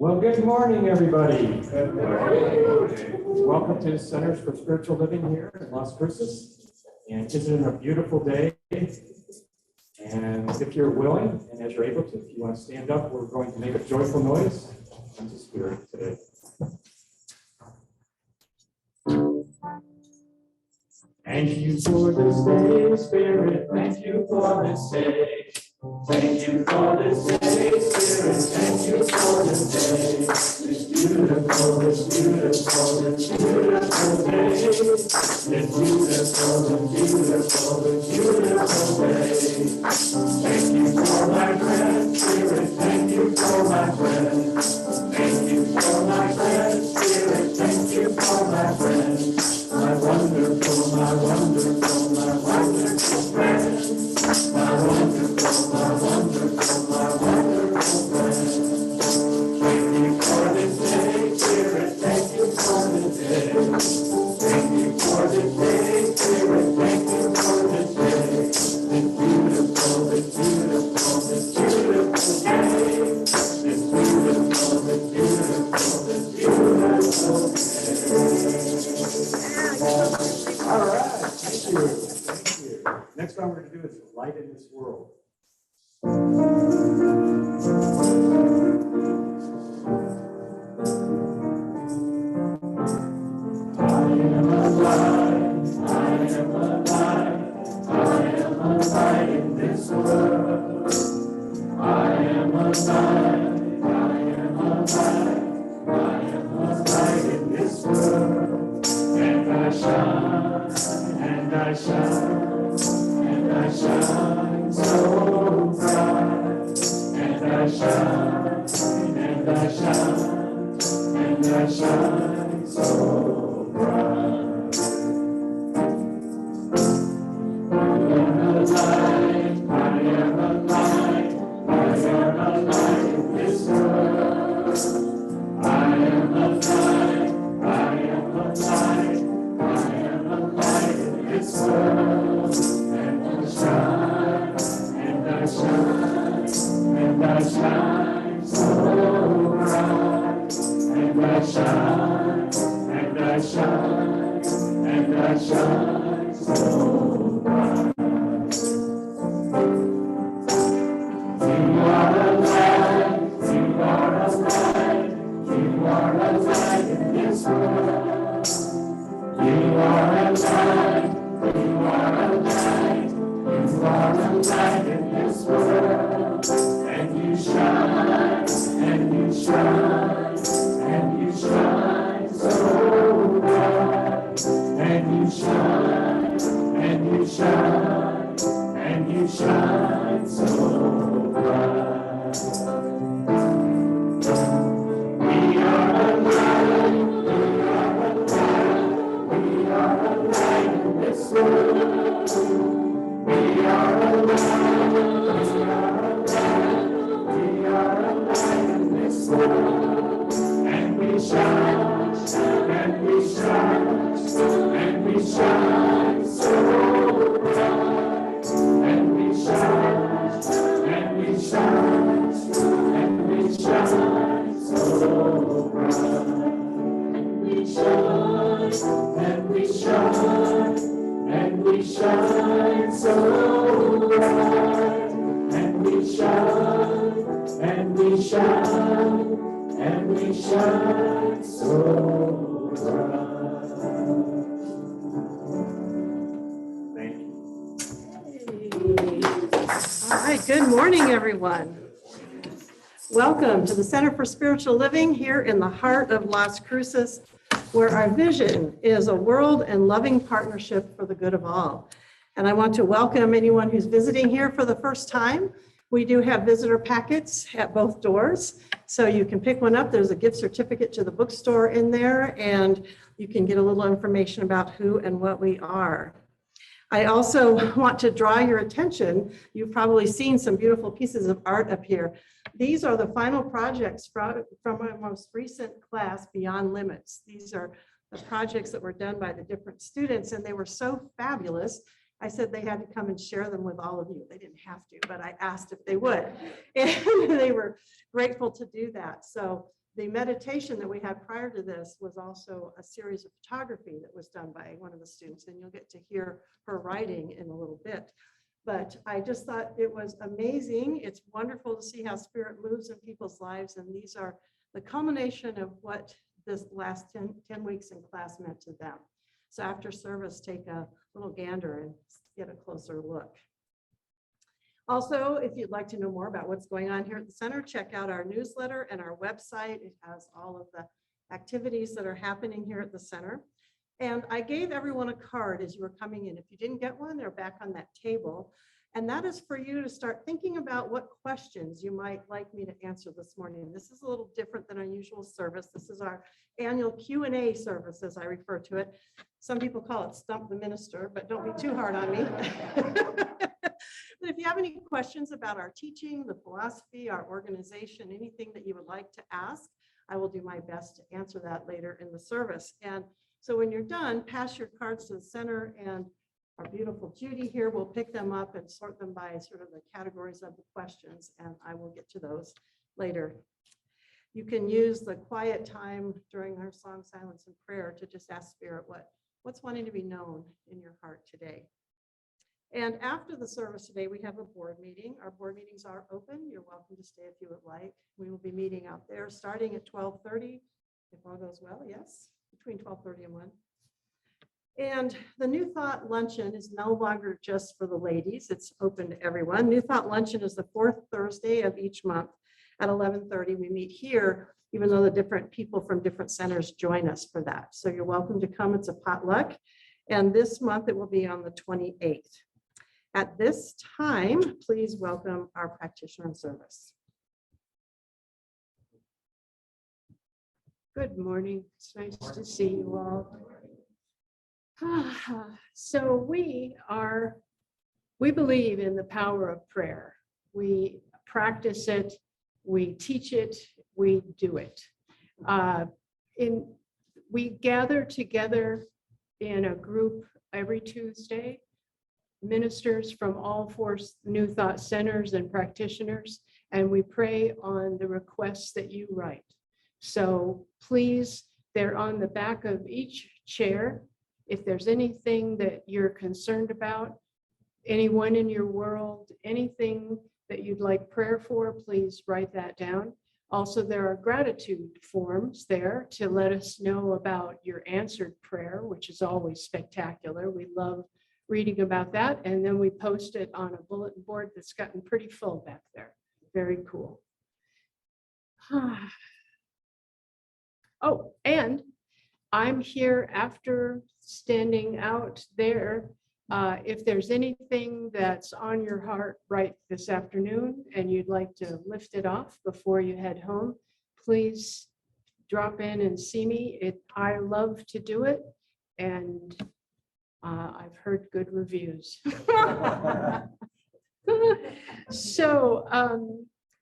Well, good morning, everybody. Good morning. Welcome to the Centers for Spiritual Living here in Las Cruces. And isn't it a beautiful day? And if you're willing, and as you're able to, if you want to stand up, we're going to make a joyful noise unto Spirit today. Thank you for this day, Spirit. Thank you for this day. Thank you for this day, Spirit. Thank you for this day. This beautiful, this beautiful, this beautiful day. This beautiful, this beautiful, this beautiful day. Thank you for my friend, Spirit. Thank you for my friend. Thank you for my friend, Spirit. Thank you for my friend. My wonderful, my wonderful, my wonderful friend. My wonderful, my wonderful, my wonderful friend. Thank you for this day, Spirit. Thank you for this day. Thank you for this day, Spirit. Thank you for this day. This beautiful, this beautiful, this beautiful day. This beautiful, this beautiful, this beautiful day. All right, thank you. Thank you. Next one we're going to do is Light in This World. I am alive, I am alive, I am alive in this world. I am alive, I am alive, I am alive in this world. And I shine, and I shine, and I shine so bright. And I shine, and I shine, and I shine so bright. I am alive, I am alive, I am alive in this world. I am alive, I am alive, I am alive in this world. And I shine, and I shine, and I shine so bright. And I shine, and I shine, and I shine so bright. You are alive, you are alive, you are alive in this world. You are alive, you are alive, you are alive in this world. And you shine, and you shine, and you shine so bright. And you shine, and you shine, and you shine so bright. We are alive, we are alive, we are alive in this world. We are alive, we are alive, we are alive in this world. And we shine, and we shine, and we shine so bright. And we shine, and we shine, and we shine so bright. And we shine, and we shine, and we shine so bright. And we shine, and we shine, and we shine so bright. Thank you. All right, good morning, everyone. Welcome to the Center for Spiritual Living here in the heart of Las Cruces, where our vision is a world and loving partnership for the good of all. And I want to welcome anyone who's visiting here for the first time. We do have visitor packets at both doors, so you can pick one up. There's a gift certificate to the bookstore in there, and you can get a little information about who and what we are. I also want to draw your attention. You've probably seen some beautiful pieces of art up here. These are the final projects from our most recent class, Beyond Limits. These are the projects that were done by the different students, and they were so fabulous. I said they had to come and share them with all of you. They didn't have to, but I asked if they would. And they were grateful to do that. So the meditation that we had prior to this was also a series of photography that was done by one of the students, and you'll get to hear her writing in a little bit. But I just thought it was amazing. It's wonderful to see how spirit moves in people's lives, and these are the culmination of what this last 10 weeks in class meant to them. So after service, take a little gander and get a closer look. Also, if you'd like to know more about what's going on here at the center, check out our newsletter and our website. It has all of the activities that are happening here at the center. And I gave everyone a card as you were coming in. If you didn't get one, they're back on that table. And that is for you to start thinking about what questions you might like me to answer this morning. This is a little different than our usual service. This is our annual Q&A service, as I refer to it. Some people call it Stump the Minister, but don't be too hard on me. But if you have any questions about our teaching, the philosophy, our organization, anything that you would like to ask, I will do my best to answer that later in the service. And so when you're done, pass your cards to the center, and our beautiful Judy here will pick them up and sort them by sort of the categories of the questions, and I will get to those later. You can use the quiet time during our song, silence, and prayer to just ask Spirit what's wanting to be known in your heart today. And after the service today, we have a board meeting. Our board meetings are open. You're welcome to stay if you would like. We will be meeting out there starting at 12:30, if all goes well, yes, between 12:30 and 1. And the New Thought Luncheon is no longer just for the ladies. It's open to everyone. New Thought Luncheon is the fourth Thursday of each month at 11:30. We meet here, even though the different people from different centers join us for that. So you're welcome to come. It's a potluck. And this month it will be on the 28th. At this time, please welcome our practitioner in service. Good morning. It's nice to see you all. So we believe in the power of prayer. We practice it, we teach it, we do it. We gather together in a group every Tuesday, ministers from all 4 New Thought centers and practitioners, and we pray on the requests that you write. So please, they're on the back of each chair. If there's anything that you're concerned about, anyone in your world, anything that you'd like prayer for, please write that down. Also, there are gratitude forms there to let us know about your answered prayer, which is always spectacular. We love reading about that. And then we post it on a bulletin board that's gotten pretty full back there. Very cool. Oh, and I'm here after standing out there. If there's anything that's on your heart right this afternoon and you'd like to lift it off before you head home, please drop in and see me. I love to do it, and I've heard good reviews. So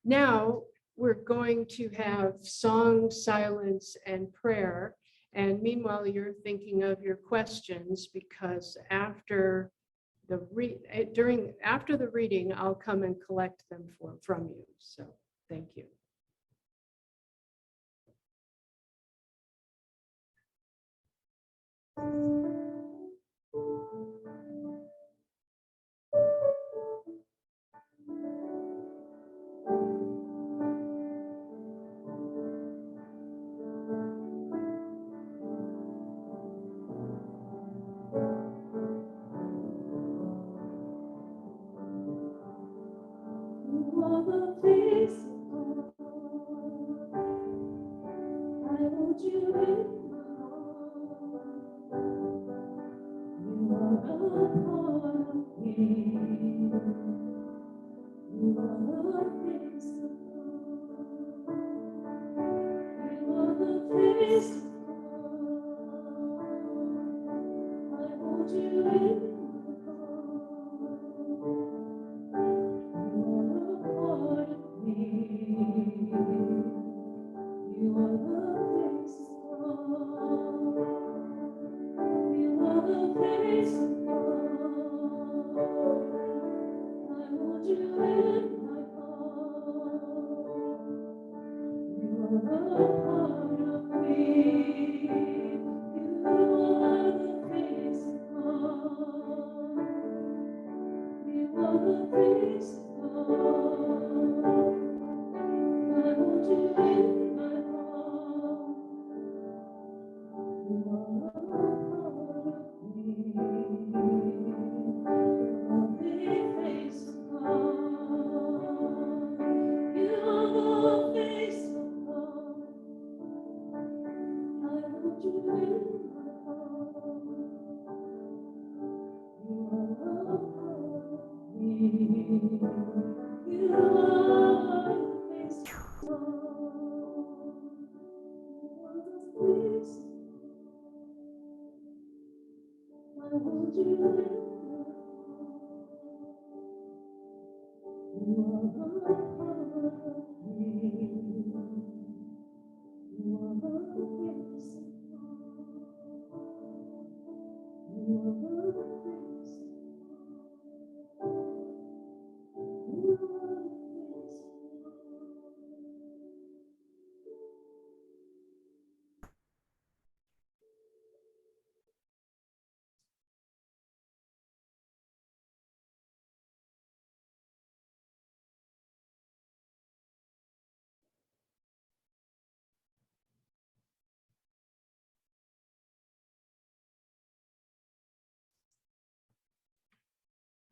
now we're going to have song, silence, and prayer. And meanwhile, you're thinking of your questions, because after the reading, I'll come and collect them from you. So thank you. You are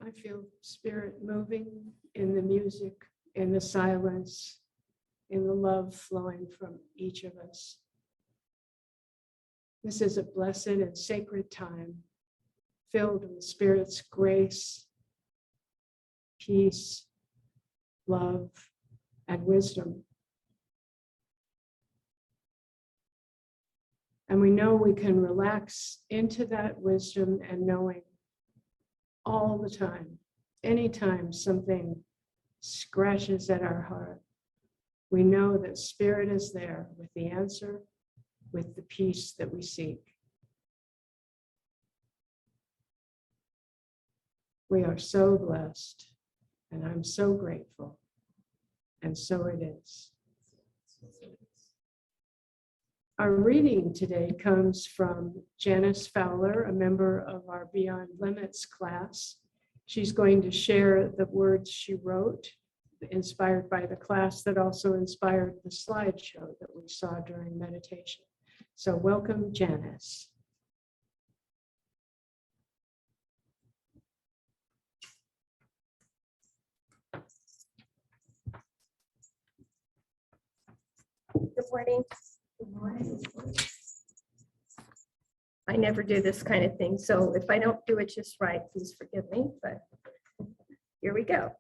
I feel spirit moving in the music, in the silence, in the love flowing from each of us. This is a blessed and sacred time filled with Spirit's grace, peace, love, and wisdom. And we know we can relax into that wisdom and knowing all the time. Anytime something scratches at our heart, we know that Spirit is there with the answer, with the peace that we seek. We are so blessed, and I'm so grateful, and so it is. Our reading today comes from Janice Fowler, a member of our Beyond Limits class. She's going to share the words she wrote, inspired by the class that also inspired the slideshow that we saw during meditation. So welcome, Janice. Good morning. Good morning. I never do this kind of thing, so if I don't do it just right, please forgive me, but here we go.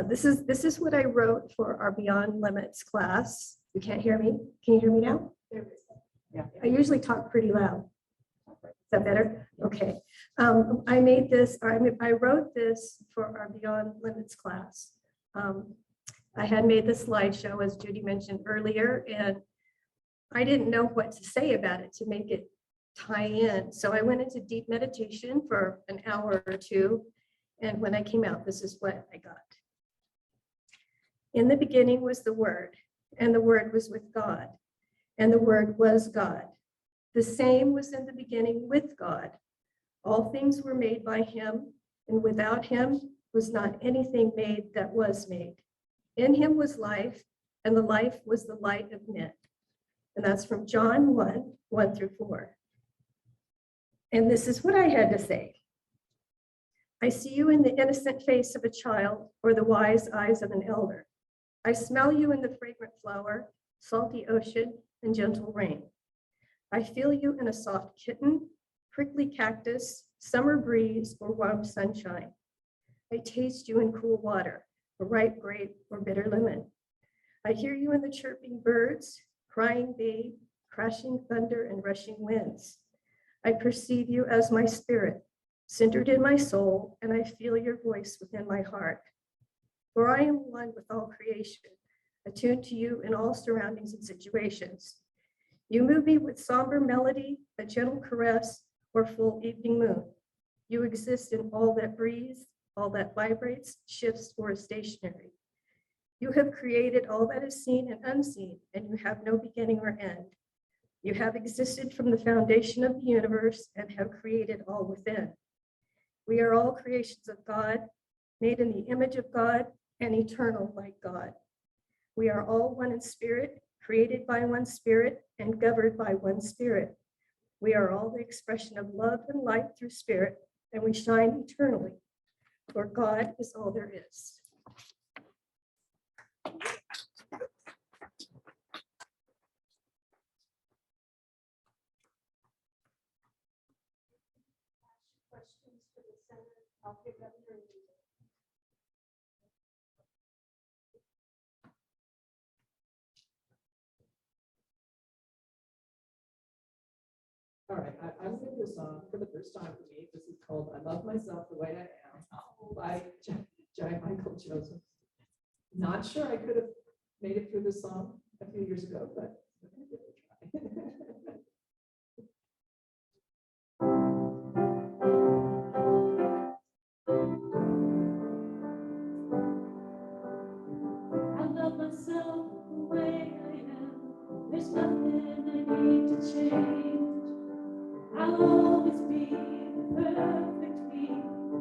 This is what I wrote for our Beyond Limits class. You can't hear me? Can you hear me now? Yeah. I usually talk pretty loud. Is that better? Okay. I made this, or I wrote this for our Beyond Limits class. I had made the slideshow, as Judy mentioned earlier, and I didn't know what to say about it to make it tie in. So I went into deep meditation for an hour or two. And when I came out, this is what I got. In the beginning was the Word, and the Word was with God, and the Word was God. The same was in the beginning with God. All things were made by him, and without him was not anything made that was made. In him was life, and the life was the light of men. And that's from John 1 through 4. And this is what I had to say. I see you in the innocent face of a child or the wise eyes of an elder. I smell you in the fragrant flower, salty ocean, and gentle rain. I feel you in a soft kitten, prickly cactus, summer breeze, or warm sunshine. I taste you in cool water, a ripe grape or bitter lemon. I hear you in the chirping birds, crying babe, crashing thunder, and rushing winds. I perceive you as my spirit, centered in my soul, and I feel your voice within my heart. For I am one with all creation, attuned to you in all surroundings and situations. You move me with somber melody, a gentle caress, or full evening moon. You exist in all that breathes, all that vibrates, shifts, or is stationary. You have created all that is seen and unseen, and you have no beginning or end. You have existed from the foundation of the universe and have created all within. We are all creations of God, made in the image of God and eternal like God. We are all one in spirit, created by one spirit and governed by one spirit. We are all the expression of love and light through spirit, and we shine eternally, for God is all there is. Questions for the center? I'll pick up your music. All right, I'm singing this song for the first time for me. This is called I Love Myself the Way I Am by Jai Michael Joseph. Not sure I could have made it through this song a few years ago, but I'm gonna give it a try. I love myself the way I am. There's nothing I need to change. I'll always be the perfect me.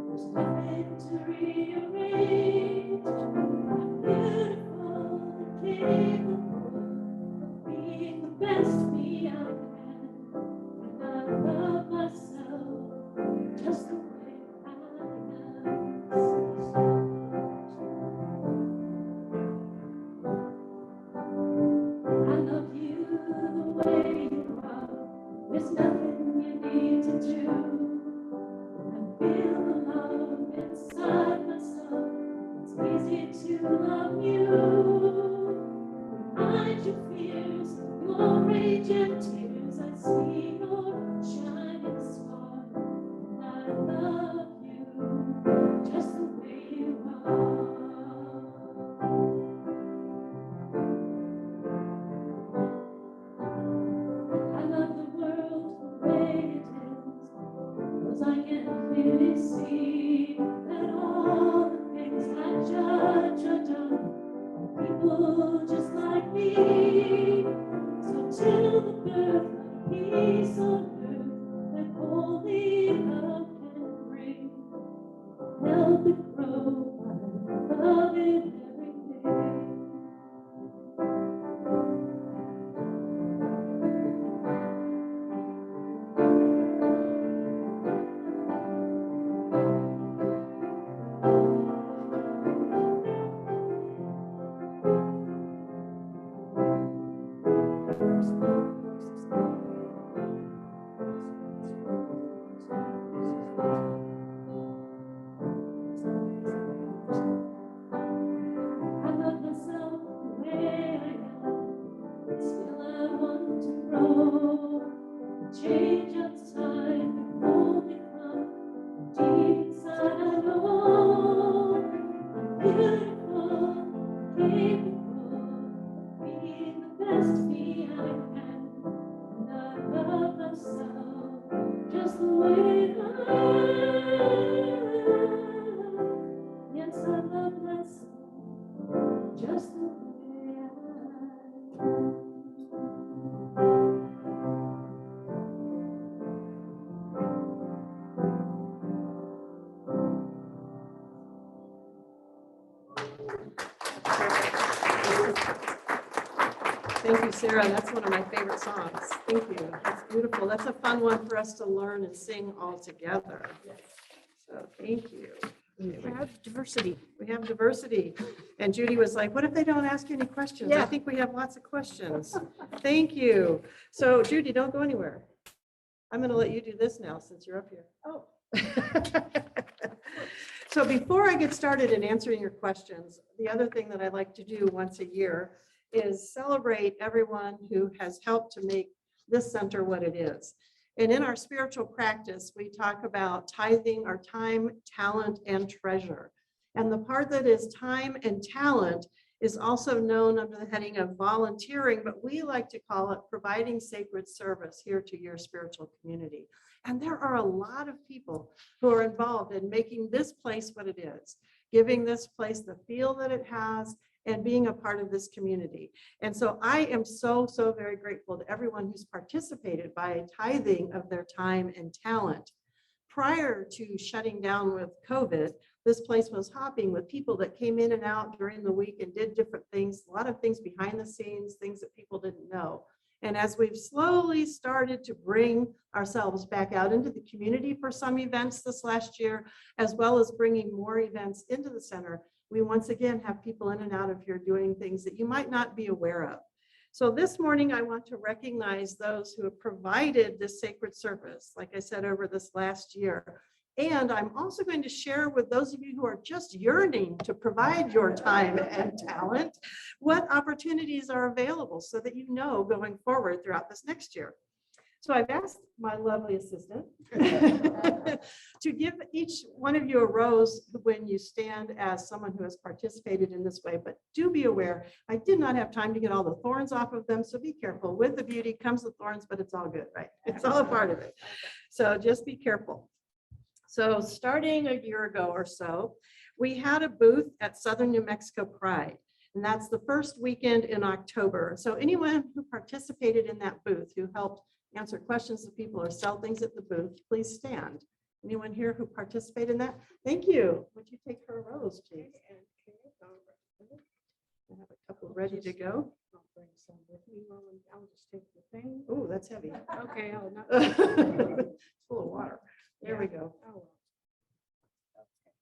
There's nothing to rearrange. I'm beautiful and capable of being the best me I can. And I love myself just the way I am. I love you the way you are. There's nothing you need to do. I feel the love inside myself. It's easy to love you. Hide your fears, your rage and tears. I see your shining star. And I love you just the way you are. I love the world the way it is, 'cause I can clearly see that all the things I judge are done by people just like me. So till the birth of peace on earth that only love can bring, help it grow by loving everything. I love myself the way I am, but still I want to grow. The change outside can only come deep inside. I know I'm beautiful, capable of being the best me I can, and I love myself just the way I am. Yes, I love myself just the way I am. Thank you, Sarah. That's one of my favorite songs. Thank you. That's beautiful. That's a fun one for us to learn and sing all together. So thank you. We have diversity. We have diversity. And Judy was like, what if they don't ask you any questions? I Yeah. think we have lots of questions. Thank you. So Judy, don't go anywhere. I'm going to let you do this now since you're up here. Oh. So before I get started in answering your questions, the other thing that I like to do once a year is celebrate everyone who has helped to make this center what it is. And in our spiritual practice, we talk about tithing our time, talent, and treasure. And the part that is time and talent is also known under the heading of volunteering, but we like to call it providing sacred service here to your spiritual community. And there are a lot of people who are involved in making this place what it is, giving this place the feel that it has, and being a part of this community. And so I am so very grateful to everyone who's participated by tithing of their time and talent. Prior to shutting down with COVID, this place was hopping with people that came in and out during the week and did different things, a lot of things behind the scenes, things that people didn't know. And as we've slowly started to bring ourselves back out into the community for some events this last year, as well as bringing more events into the center, we once again have people in and out of here doing things that you might not be aware of. So this morning, I want to recognize those who have provided this sacred service, like I said, over this last year. And I'm also going to share with those of you who are just yearning to provide your time and talent, what opportunities are available so that you know going forward throughout this next year. So I've asked my lovely assistant to give each one of you a rose when you stand as someone who has participated in this way, but do be aware, I did not have time to get all the thorns off of them, so be careful. With the beauty comes the thorns, but it's all good, right? It's all a part of it. So just be careful. So starting a year ago or so, we had a booth at Southern New Mexico Pride. And that's the first weekend in October. So anyone who participated in that booth, who helped answer questions to people or sell things at the booth, please stand. Anyone here who participated in that? Thank you. Would you take her rose, please? I have a couple ready to go. I'll bring some with me. I'll just take the thing. Oh, that's heavy. Okay, I'll not. Full of water. There we go. Oh,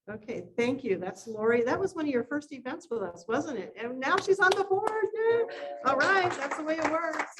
Okay, thank you. That's Lori. That was one of your first events with us, wasn't it? And now she's on the board. Yeah. All right, that's the way it works.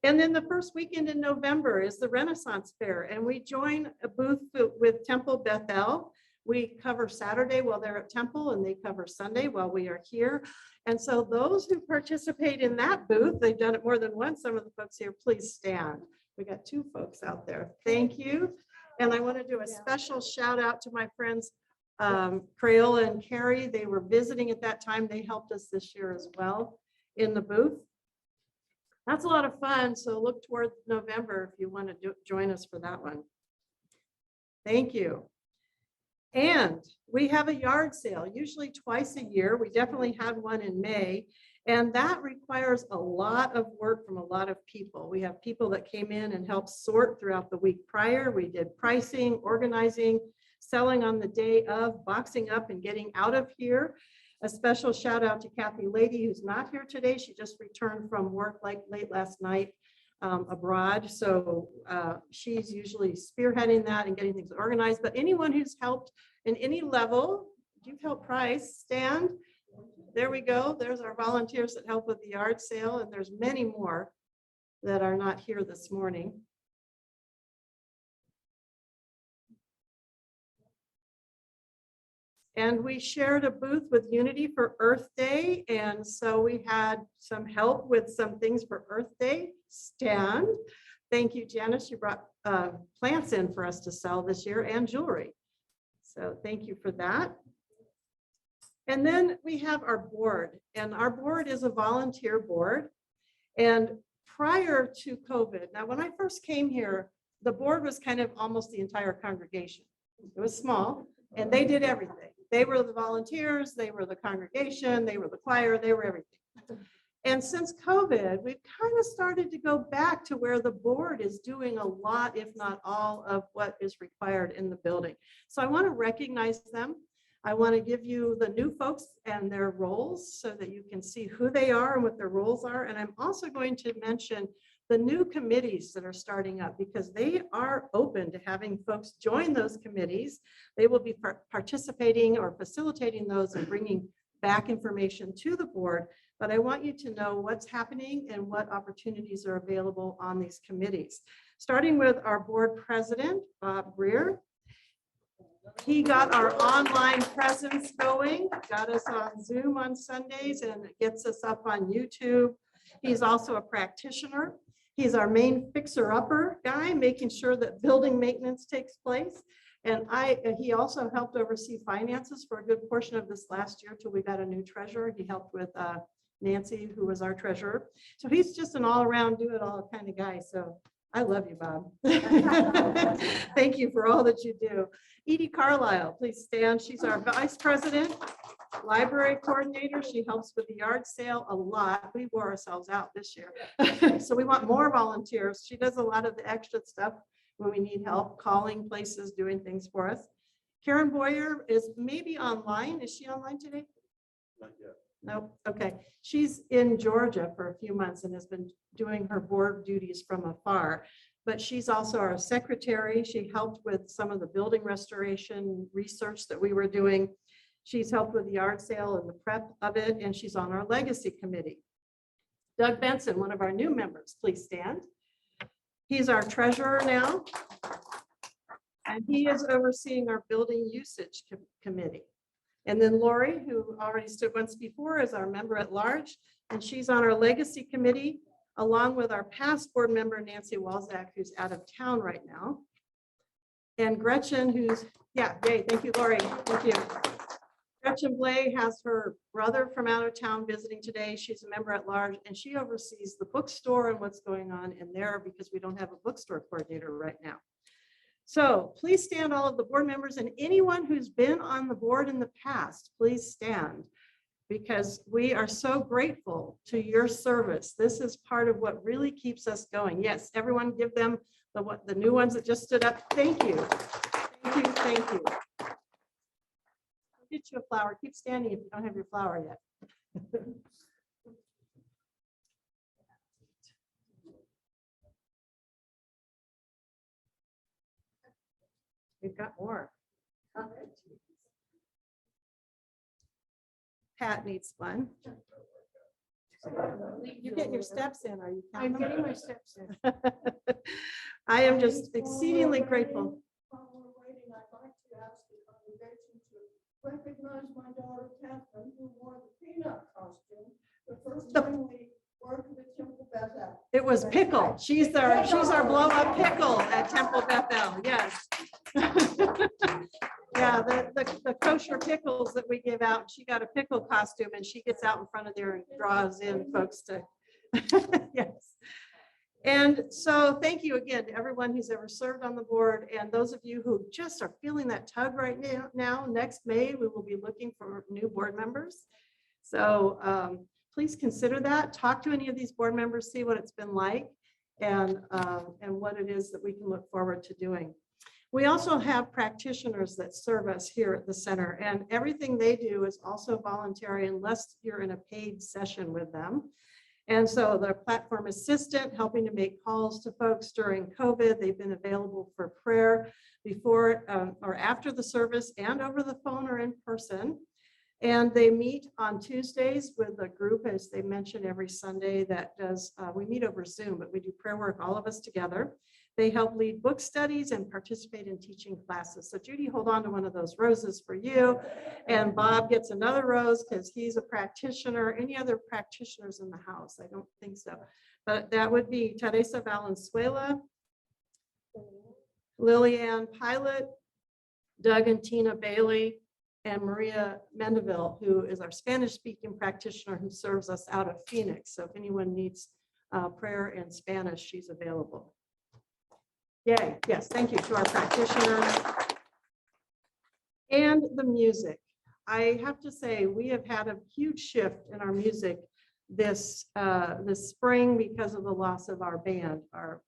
And then the first weekend in November is the Renaissance Fair, and we join a booth with Temple Bethel. We cover Saturday while they're at Temple, and they cover Sunday while we are here. And so those who participate in that booth, they've done it more than once. Some of the folks here, please stand. We got 2 folks out there. Thank you. And I want to do a special shout out to my friends, Crayola and Carrie. They were visiting at that time. They helped us this year as well in the booth. That's a lot of fun. So look toward November if you want to join us for that one. Thank you. And we have a yard sale, usually twice a year. We definitely had one in May. And that requires a lot of work from a lot of people. We have people that came in and helped sort throughout the week prior. We did pricing, organizing, selling on the day of, boxing up and getting out of here. A special shout out to Kathy Lady, who's not here today. She just returned from work late last night abroad. So she's usually spearheading that and getting things organized. But anyone who's helped in any level, you've helped price, stand. There we go. There's our volunteers that help with the yard sale, and there's many more that are not here this morning. And we shared a booth with Unity for Earth Day. And so we had some help with some things for Earth Day. Stand. Thank you, Janice. You brought plants in for us to sell this year and jewelry. So thank you for that. And then we have our board, and our board is a volunteer board. And prior to COVID, now when I first came here, the board was kind of almost the entire congregation. It was small, and they did everything. They were the volunteers, they were the congregation, they were the choir, they were everything. And since COVID, we've kind of started to go back to where the board is doing a lot, if not all, of what is required in the building. So I want to recognize them. I want to give you the new folks and their roles so that you can see who they are and what their roles are. And I'm also going to mention the new committees that are starting up, because they are open to having folks join those committees. They will be participating or facilitating those and bringing back information to the board. But I want you to know what's happening and what opportunities are available on these committees. Starting with our board president, Bob Greer. He got our online presence going, got us on Zoom on Sundays, and gets us up on YouTube. He's also a practitioner. He's our main fixer-upper guy, making sure that building maintenance takes place. And he also helped oversee finances for a good portion of this last year till we got a new treasurer. He helped with Nancy, who was our treasurer. So he's just an all-around do-it-all kind of guy. So I love you, Bob. Thank you for all that you do. Edie Carlisle, please stand. She's our vice president, library coordinator. She helps with the yard sale a lot. We wore ourselves out this year. So we want more volunteers. She does a lot of the extra stuff when we need help, calling places, doing things for us. Karen Boyer is maybe online. Is she online today? Not yet. Nope. Okay. She's in Georgia for a few months and has been doing her board duties from afar. But she's also our secretary. She helped with some of the building restoration research that we were doing. She's helped with the yard sale and the prep of it, and she's on our legacy committee. Doug Benson, one of our new members, please stand. He's our treasurer now, and he is overseeing our building usage committee. And then Lori, who already stood once before, is our member at large, and she's on our legacy committee, along with our past board member, Nancy Walzak, who's out of town right now. And Gretchen, who's, yeah, yay, thank you, Lori, thank you. Gretchen Blay has her brother from out of town visiting today. She's a member at large, and she oversees the bookstore and what's going on in there because we don't have a bookstore coordinator right now. So please stand, all of the board members, and anyone who's been on the board in the past, please stand, because we are so grateful to your service. This is part of what really keeps us going. Yes, everyone give them the new ones that just stood up. Thank you. Thank you. Thank you. I'll get you a flower. Keep standing if you don't have your flower yet. We've got more. Pat needs one. You're getting your steps in, are you? I'm getting my steps in. I am just exceedingly grateful. While we're waiting, I'd like to ask the congregation to recognize my daughter Catherine, who wore the peanut costume the first time we worked with Temple Bethel. It was Pickle. She's our blow up pickle at Temple Bethel. Yes. Yeah, the kosher pickles that we give out. She got a pickle costume and she gets out in front of there and draws in folks to. Yes. And so thank you again to everyone who's ever served on the board, and those of you who just are feeling that tug right now. Next May, we will be looking for new board members. So please consider that. Talk to any of these board members, see what it's been like, and what it is that we can look forward to doing. We also have practitioners that serve us here at the center, and everything they do is also voluntary unless you're in a paid session with them. And so the platform assistant helping to make calls to folks during COVID. They've been available for prayer before or after the service and over the phone or in person. And they meet on Tuesdays with a group, as they mentioned, every Sunday that does, we meet over Zoom, but we do prayer work, all of us together. They help lead book studies and participate in teaching classes. So Judy, hold on to one of those roses for you. And Bob gets another rose because he's a practitioner. Any other practitioners in the house? I don't think so. But that would be Teresa Valenzuela, Lillian Pilot, Doug and Tina Bailey, and Maria Mendeville, who is our Spanish-speaking practitioner who serves us out of Phoenix. So if anyone needs prayer in Spanish, she's available. Yay, yes, thank you to our practitioners. And the music. I have to say, we have had a huge shift in our music this spring because of the loss of our band. Our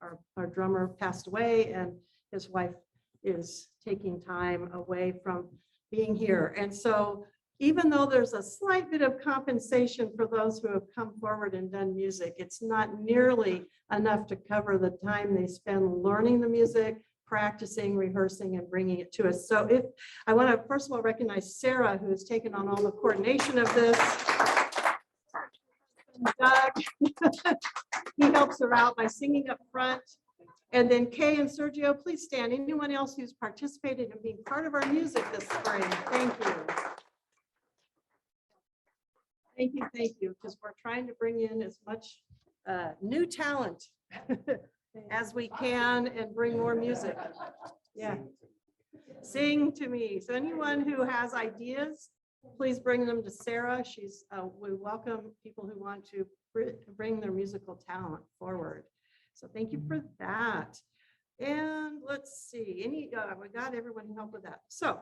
drummer passed away and his wife is taking time away from being here. And so even though there's a slight bit of compensation for those who have come forward and done music, it's not nearly enough to cover the time they spend learning the music, practicing, rehearsing, and bringing it to us. So if I want to first of all recognize Sarah, who has taken on all the coordination of this. Doug, he helps her out by singing up front. And then Kay and Sergio, please stand. Anyone else who's participated in being part of our music this spring, thank you. Thank you, because we're trying to bring in as much new talent as we can and bring more music. Yeah. Sing to me. So anyone who has ideas, please bring them to Sarah. We welcome people who want to bring their musical talent forward. So thank you for that. And let's see, we got everyone who helped with that. So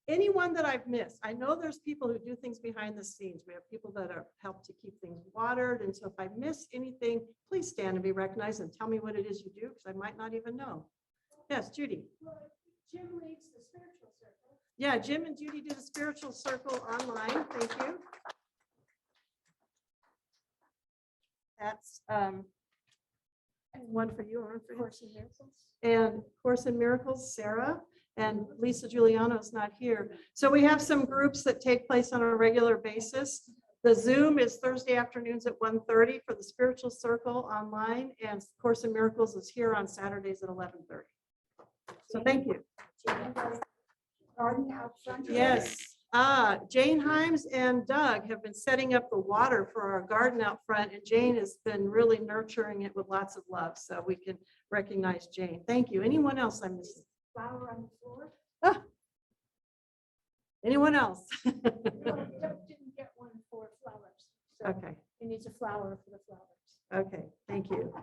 anyone that I've missed, I know there's people who do things behind the scenes. We have people that are help to keep things watered. And so if I miss anything, please stand and be recognized and tell me what it is you do, because I might not even know. Yes, Judy. Jim leads the spiritual circle. Yeah, Jim and Judy do the spiritual circle online. Thank you. That's one for you, one for Course in Miracles. And Course in Miracles, Sarah, and Lisa Giuliano is not here. So we have some groups that take place on a regular basis. The Zoom is Thursday afternoons at 1:30 for the Spiritual Circle online, and Course in Miracles is here on Saturdays at 11:30. So thank you. Garden out front. Yes, Jane Himes and Doug have been setting up the water for our garden out front, and Jane has been really nurturing it with lots of love, so we can recognize Jane. Thank you. Anyone else I'm missing? Flower on the floor. Anyone else? No, Doug didn't get one for flowers. So Okay, he needs a flower for the flowers. okay, thank you.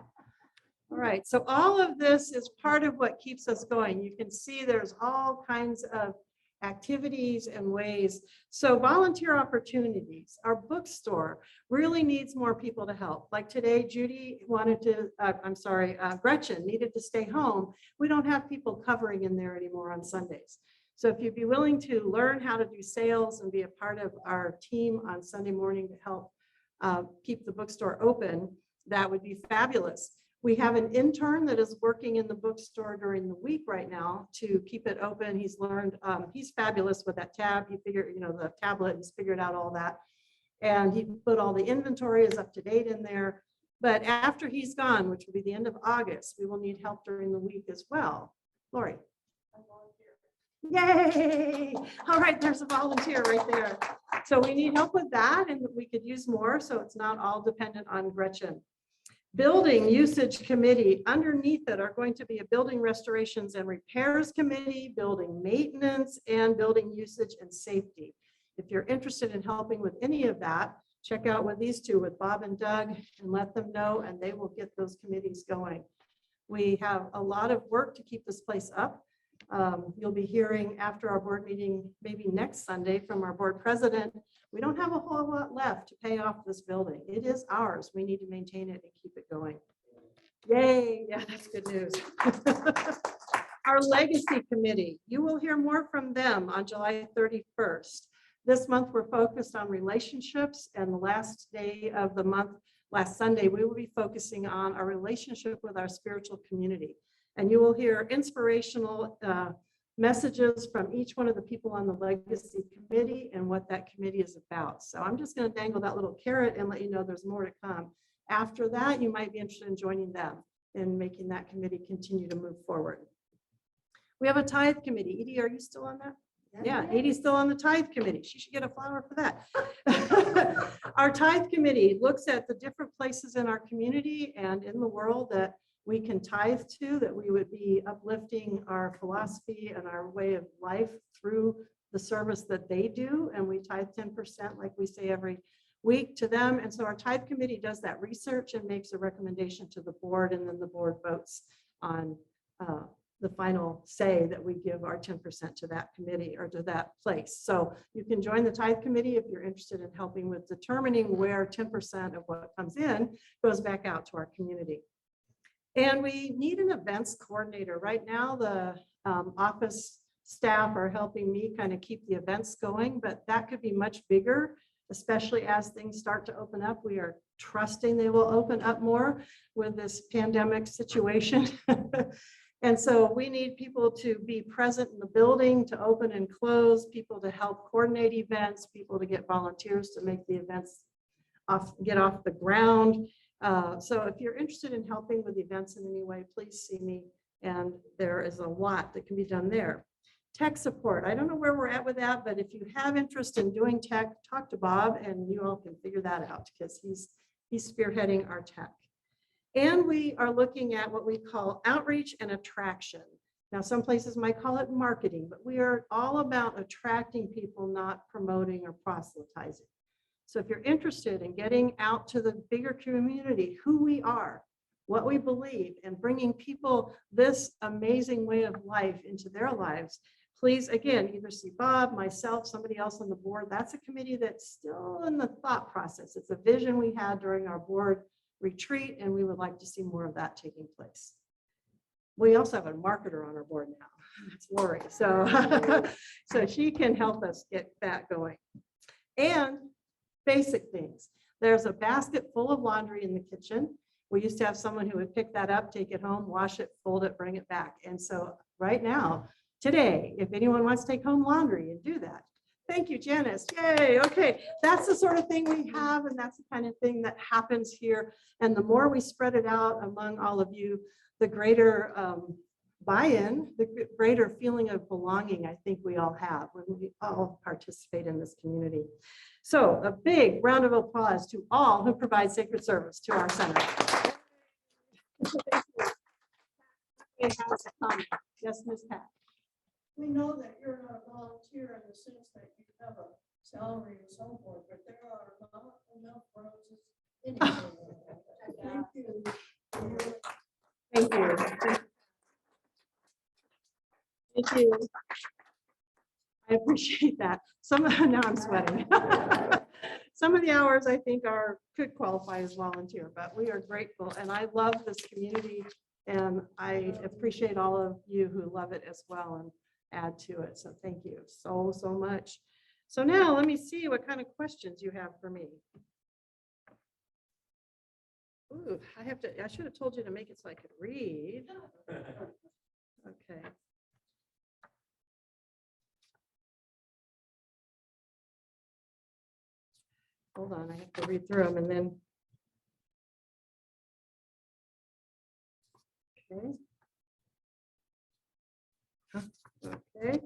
All right, so all of this is part of what keeps us going. You can see there's all kinds of activities and ways. So volunteer opportunities, our bookstore really needs more people to help. Like today, Judy wanted to, Gretchen needed to stay home. We don't have people covering in there anymore on Sundays. So if you'd be willing to learn how to do sales and be a part of our team on Sunday morning to help keep the bookstore open, that would be fabulous. We have an intern that is working in the bookstore during the week right now to keep it open. He's learned, he's fabulous with that tab. He figured, the tablet, he's figured out all that. And he put all the inventory is up to date in there. But after he's gone, which will be the end of August, we will need help during the week as well. Lori. Yay! All right, there's a volunteer right there. So we need help with that, and we could use more, so it's not all dependent on Gretchen. Building usage committee, underneath it are going to be a building restorations and repairs committee, building maintenance, and building usage and safety. If you're interested in helping with any of that, check out with these two, with Bob and Doug, and let them know, and they will get those committees going. We have a lot of work to keep this place up. You'll be hearing after our board meeting, maybe next Sunday, from our board president. We don't have a whole lot left to pay off this building. It is ours. We need to maintain it and keep it going. Yay, yeah, that's good news. Our legacy committee, you will hear more from them on July 31st. This month, we're focused on relationships, and the last day of the month, last Sunday, we will be focusing on our relationship with our spiritual community. And you will hear inspirational messages from each one of the people on the legacy committee and what that committee is about. So I'm just going to dangle that little carrot and let you know there's more to come. After that, you might be interested in joining them and making that committee continue to move forward. We have a tithe committee. Edie, are you still on that? Yeah, Edie's still on the tithe committee. She should get a flower for that. Our tithe committee looks at the different places in our community and in the world that we can tithe to, that we would be uplifting our philosophy and our way of life through the service that they do. And we tithe 10%, like we say every week, to them. And so our tithe committee does that research and makes a recommendation to the board, and then the board votes on the final say that we give our 10% to that committee or to that place. So you can join the tithe committee if you're interested in helping with determining where 10% of what comes in goes back out to our community. And we need an events coordinator. Right now, the office staff are helping me kind of keep the events going, but that could be much bigger, especially as things start to open up. We are trusting they will open up more with this pandemic situation. And so we need people to be present in the building, to open and close, people to help coordinate events, people to get volunteers to make the events get off the ground. So if you're interested in helping with events in any way, please see me. And there is a lot that can be done there. Tech support. I don't know where we're at with that, but if you have interest in doing tech, talk to Bob and you all can figure that out, because he's spearheading our tech. And we are looking at what we call outreach and attraction. Now, some places might call it marketing, but we are all about attracting people, not promoting or proselytizing. So if you're interested in getting out to the bigger community, who we are, what we believe, and bringing people this amazing way of life into their lives, please, again, either see Bob, myself, somebody else on the board. That's a committee that's still in the thought process. It's a vision we had during our board retreat, and we would like to see more of that taking place. We also have a marketer on our board now. It's Lori. So, so she can help us get that going. And basic things There's a basket full of laundry in the kitchen. We used to have someone who would pick that up, take it home, wash it, fold it, bring it back. And so right now, today, if anyone wants to take home laundry and do that, thank you, Janice. Yay. Okay. That's the sort of thing we have, and that's the kind of thing that happens here. And the more we spread it out among all of you, the greater buy-in, the greater feeling of belonging I think we all have when we all participate in this community. So a big round of applause to all who provide sacred service to our center. Yes, Ms. Pat. We know that you're not a volunteer in the sense that you have a salary and so forth, but there are not enough roses anywhere. Thank you. Thank you. Thank you. I appreciate that. Now I'm sweating. Some of the hours I think could qualify as volunteer, but we are grateful. And I love this community, and I appreciate all of you who love it as well and add to it. So thank you so much. So now let me see what kind of questions you have for me. Ooh, I should have told you to make it so I could read. Okay. Hold on, I have to read through them and then. Okay. Okay.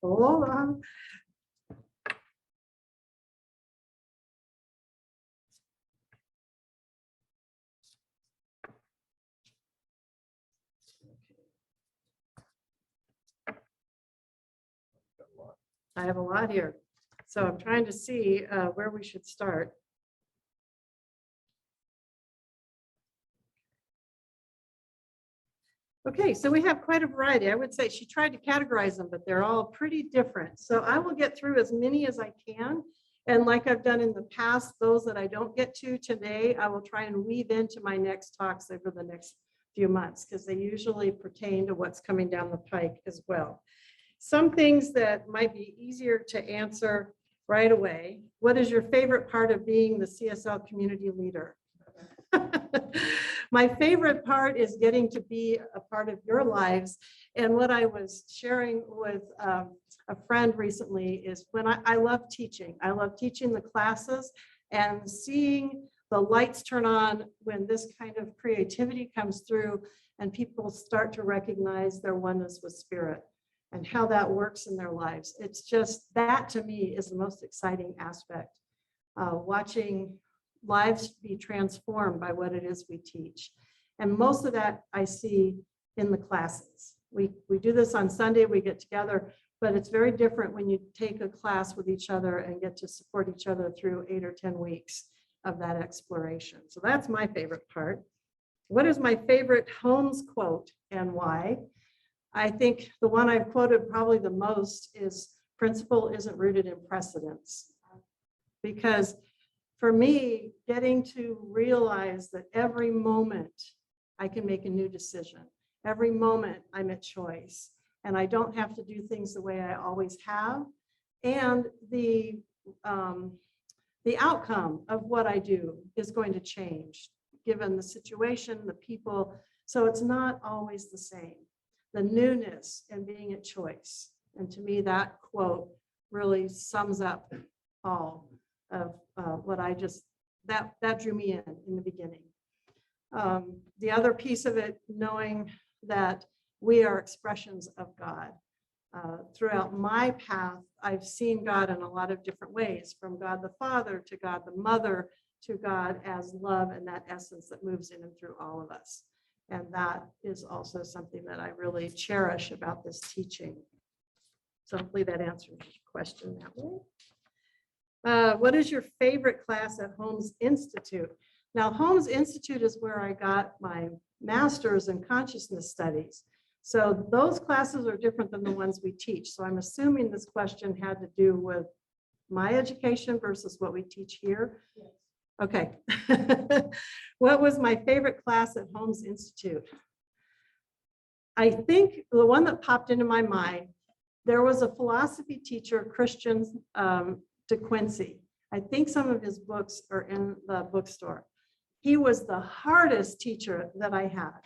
Hold on. I have a lot here. So I'm trying to see where we should start. Okay, so we have quite a variety. I would say she tried to categorize them, but they're all pretty different. So I will get through as many as I can. And like I've done in the past, those that I don't get to today, I will try and weave into my next talks over the next few months, because they usually pertain to what's coming down the pike as well. Some things that might be easier to answer right away. What is your favorite part of being the CSL community leader? My favorite part is getting to be a part of your lives. And what I was sharing with a friend recently is when I love teaching. I love teaching the classes and seeing the lights turn on when this kind of creativity comes through and people start to recognize their oneness with spirit and how that works in their lives. It's just, that to me is the most exciting aspect. Watching lives be transformed by what it is we teach. And most of that I see in the classes. We do this on Sunday, we get together, but it's very different when you take a class with each other and get to support each other through 8 or 10 weeks of that exploration. So that's my favorite part. What is my favorite Holmes quote and why? I think the one I've quoted probably the most is, principle isn't rooted in precedence. Because for me, getting to realize that every moment I can make a new decision. Every moment I'm at choice, and I don't have to do things the way I always have. And the outcome of what I do is going to change given the situation, the people. So it's not always the same. The newness and being at choice. And to me, that quote really sums up all of what I just, that drew me in the beginning. The other piece of it, knowing that we are expressions of God. Throughout my path, I've seen God in a lot of different ways, from God the Father to God the Mother to God as love and that essence that moves in and through all of us. And that is also something that I really cherish about this teaching. So hopefully that answers your question that way. What is your favorite class at Holmes Institute? Now, Holmes Institute is where I got my master's in consciousness studies. So those classes are different than the ones we teach. So I'm assuming this question had to do with my education versus what we teach here. Yes. Okay. What was my favorite class at Holmes Institute? I think the one that popped into my mind, there was a philosophy teacher, Christian De Quincy. I think some of his books are in the bookstore. He was the hardest teacher that I had.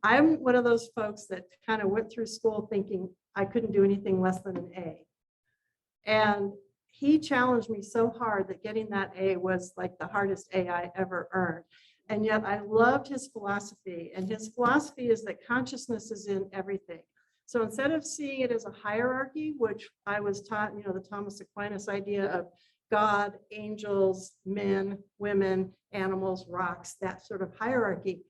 I'm one of those folks that kind of went through school thinking I couldn't do anything less than an A. And he challenged me so hard that getting that A was like the hardest A I ever earned. And yet I loved his philosophy. And his philosophy is that consciousness is in everything. So instead of seeing it as a hierarchy, which I was taught, the Thomas Aquinas idea of God, angels, men, women, animals, rocks, that sort of hierarchy.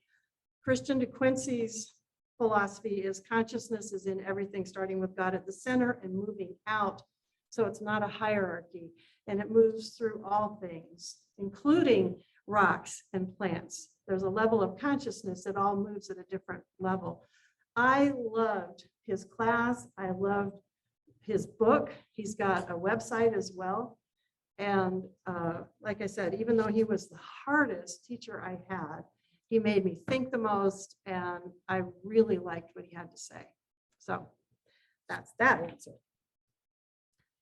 Christian de Quincey's philosophy is consciousness is in everything, starting with God at the center and moving out. So it's not a hierarchy, and it moves through all things, including rocks and plants. There's a level of consciousness that all moves at a different level. I loved his class. I loved his book. He's got a website as well. And like I said, even though he was the hardest teacher I had, he made me think the most, and I really liked what he had to say. So that's that answer.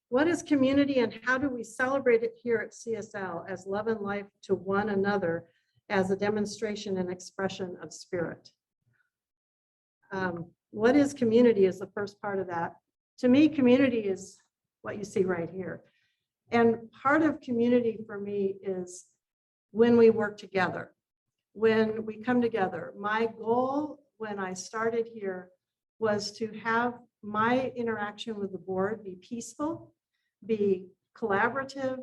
What is community and how do we celebrate it here at CSL as love and life to one another as a demonstration and expression of spirit? What is community is the first part of that. To me, community is what you see right here. And part of community for me is when we work together, when we come together. My goal when I started here was to have my interaction with the board be peaceful, be collaborative,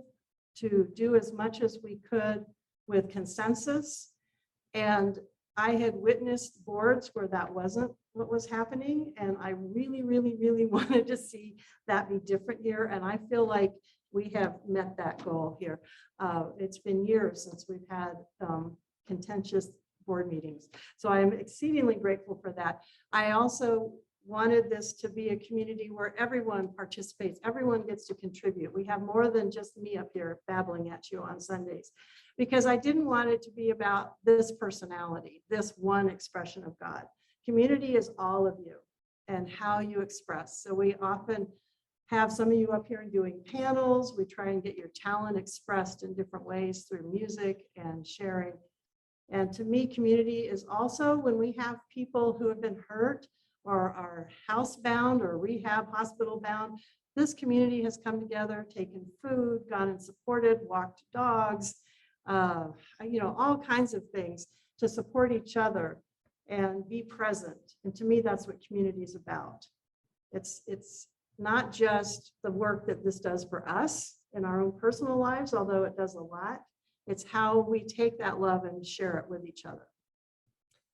to do as much as we could with consensus. And I had witnessed boards where that wasn't what was happening. And I really, really, really wanted to see that be different here. And I feel like we have met that goal here. It's been years since we've had contentious board meetings. So I'm exceedingly grateful for that. I also wanted this to be a community where everyone participates, everyone gets to contribute. We have more than just me up here babbling at you on Sundays, because I didn't want it to be about this personality, this one expression of God. Community is all of you and how you express. So we often have some of you up here doing panels. We try and get your talent expressed in different ways through music and sharing. And to me, community is also when we have people who have been hurt or are housebound or rehab hospital bound. This community has come together, taken food, gone and supported, walked dogs, all kinds of things to support each other and be present. And to me, that's what community is about. It's not just the work that this does for us in our own personal lives, although it does a lot. It's how we take that love and share it with each other.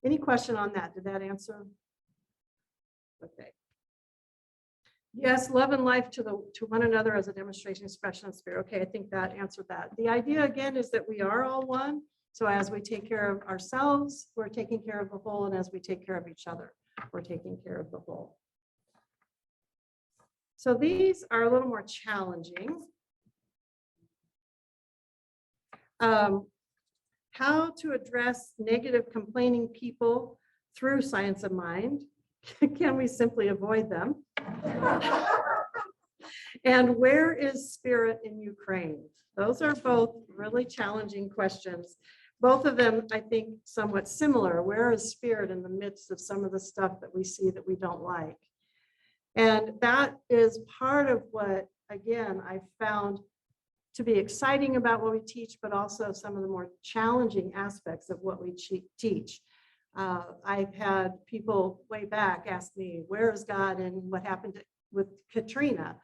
Any question on that? Did that answer? Okay. Yes, love and life to one another as a demonstration, expression of spirit. Okay, I think that answered that. The idea again is that we are all one. So as we take care of ourselves, we're taking care of the whole, and as we take care of each other, we're taking care of the whole. So these are a little more challenging. How to address negative complaining people through science of mind. Can we simply avoid them? And where is spirit in Ukraine? Those are both really challenging questions. Both of them, I think, somewhat similar. Where is spirit in the midst of some of the stuff that we see that we don't like? And that is part of what, again, I found to be exciting about what we teach, but also some of the more challenging aspects of what we teach. I've had people way back ask me, where is God and what happened with Katrina?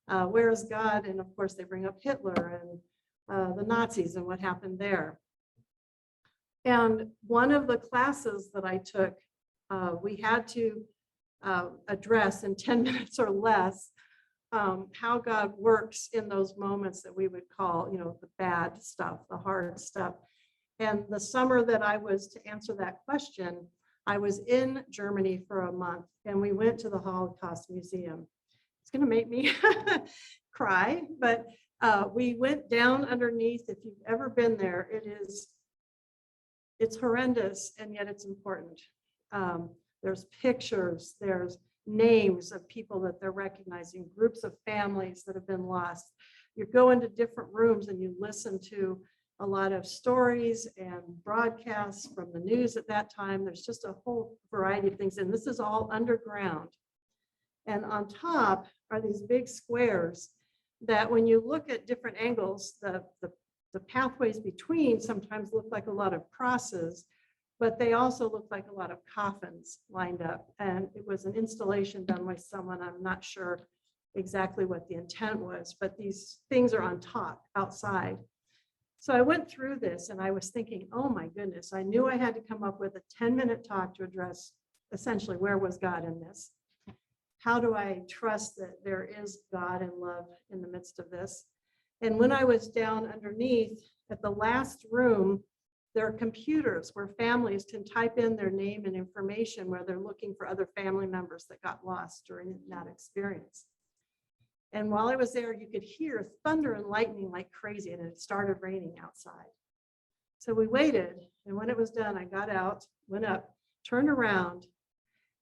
Where is God? And of course, they bring up Hitler and the Nazis and what happened there. And one of the classes that I took, we had to address in 10 minutes or less how God works in those moments that we would call, the bad stuff, the hard stuff. And the summer that I was to answer that question, I was in Germany for a month, and we went to the Holocaust Museum. It's going to make me cry, but we went down underneath. If you've ever been there, it's horrendous, and yet it's important. There's pictures, there's names of people that they're recognizing, groups of families that have been lost. you go into different rooms and you listen to a lot of stories and broadcasts from the news at that time. There's just a whole variety of things. And this is all underground. And on top are these big squares that when you look at different angles, the pathways between sometimes look like a lot of crosses, but they also look like a lot of coffins lined up. And it was an installation done by someone. I'm not sure exactly what the intent was, but these things are on top outside. So I went through this and I was thinking, oh my goodness, I knew I had to come up with a 10-minute talk to address essentially where was God in this? How do I trust that there is God and love in the midst of this? And when I was down underneath at the last room, there are computers where families can type in their name and information where they're looking for other family members that got lost during that experience. And while I was there, you could hear thunder and lightning like crazy, and it started raining outside. So we waited, and when it was done, I got out, went up, turned around.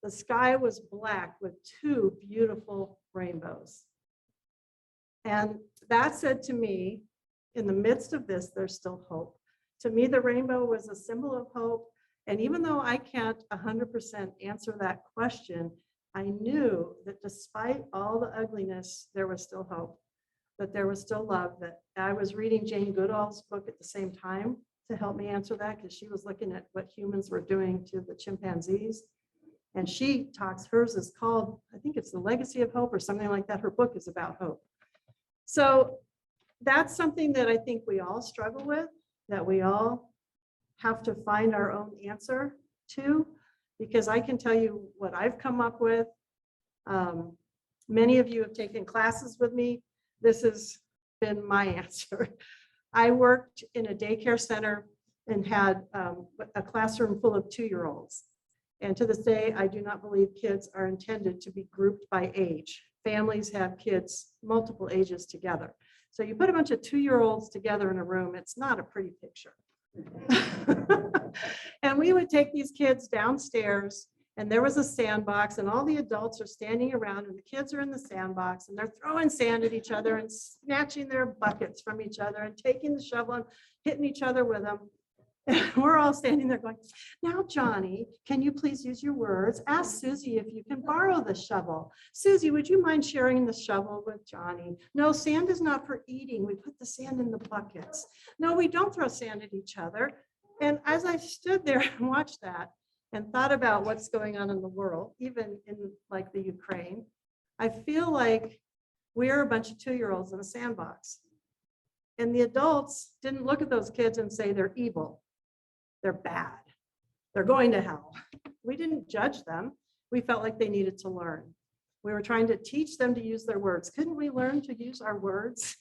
The sky was black with two beautiful rainbows. And that said to me, in the midst of this, there's still hope. To me, the rainbow was a symbol of hope. And even though I can't 100% answer that question, I knew that despite all the ugliness, there was still hope, that there was still love, that I was reading Jane Goodall's book at the same time to help me answer that, because she was looking at what humans were doing to the chimpanzees. And she talks, hers is called, I think it's The Legacy of Hope or something like that. Her book is about hope. So that's something that I think we all struggle with, that we all have to find our own answer to, because I can tell you what I've come up with. Many of you have taken classes with me. This has been my answer. I worked in a daycare center and had a classroom full of 2-year-olds. And to this day, I do not believe kids are intended to be grouped by age. Families have kids multiple ages together. So you put a bunch of 2-year-olds together in a room, it's not a pretty picture. And we would take these kids downstairs, and there was a sandbox, and all the adults are standing around, and the kids are in the sandbox, and they're throwing sand at each other and snatching their buckets from each other and taking the shovel and hitting each other with them. And we're all standing there going, now, Johnny, can you please use your words? Ask Susie if you can borrow the shovel. Susie, would you mind sharing the shovel with Johnny? No, sand is not for eating. We put the sand in the buckets. No, we don't throw sand at each other. And as I stood there and watched that and thought about what's going on in the world, even in like the Ukraine, I feel like we're a bunch of 2-year-olds in a sandbox. And the adults didn't look at those kids and say they're evil. They're bad. They're going to hell. We didn't judge them. We felt like they needed to learn. We were trying to teach them to use their words. Couldn't we learn to use our words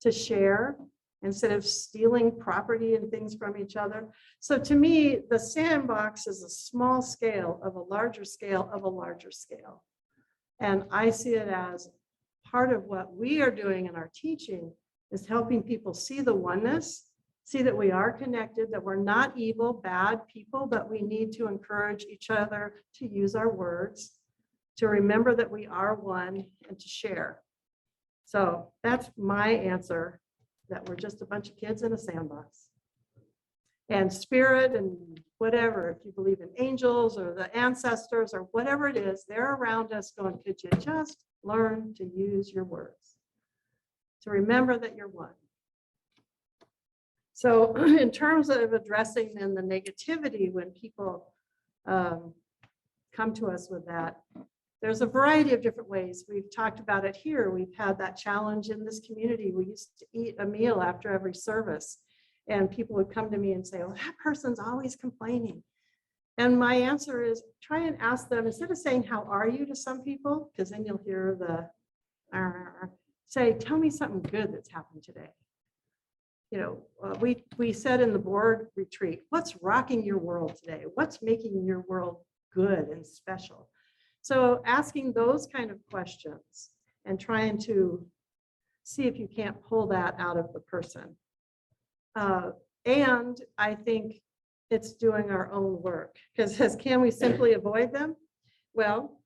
to share instead of stealing property and things from each other? So to me, the sandbox is a small scale of a larger scale of a larger scale. And I see it as part of what we are doing in our teaching is helping people see the oneness, see that we are connected, that we're not evil, bad people, but we need to encourage each other to use our words, to remember that we are one, and to share. So that's my answer, that we're just a bunch of kids in a sandbox. And spirit and whatever, if you believe in angels or the ancestors or whatever it is, they're around us going, could you just learn to use your words? To remember that you're one. So in terms of addressing then the negativity when people come to us with that, there's a variety of different ways. We've talked about it here. We've had that challenge in this community. We used to eat a meal after every service, and people would come to me and say, oh, that person's always complaining. And my answer is try and ask them, instead of saying, how are you to some people, because then you'll hear the, say, tell me something good that's happened today. You know, we said in the board retreat, what's rocking your world today? What's making your world good and special? So asking those kind of questions and trying to see if you can't pull that out of the person. And I think it's doing our own work, because can we simply avoid them? Well,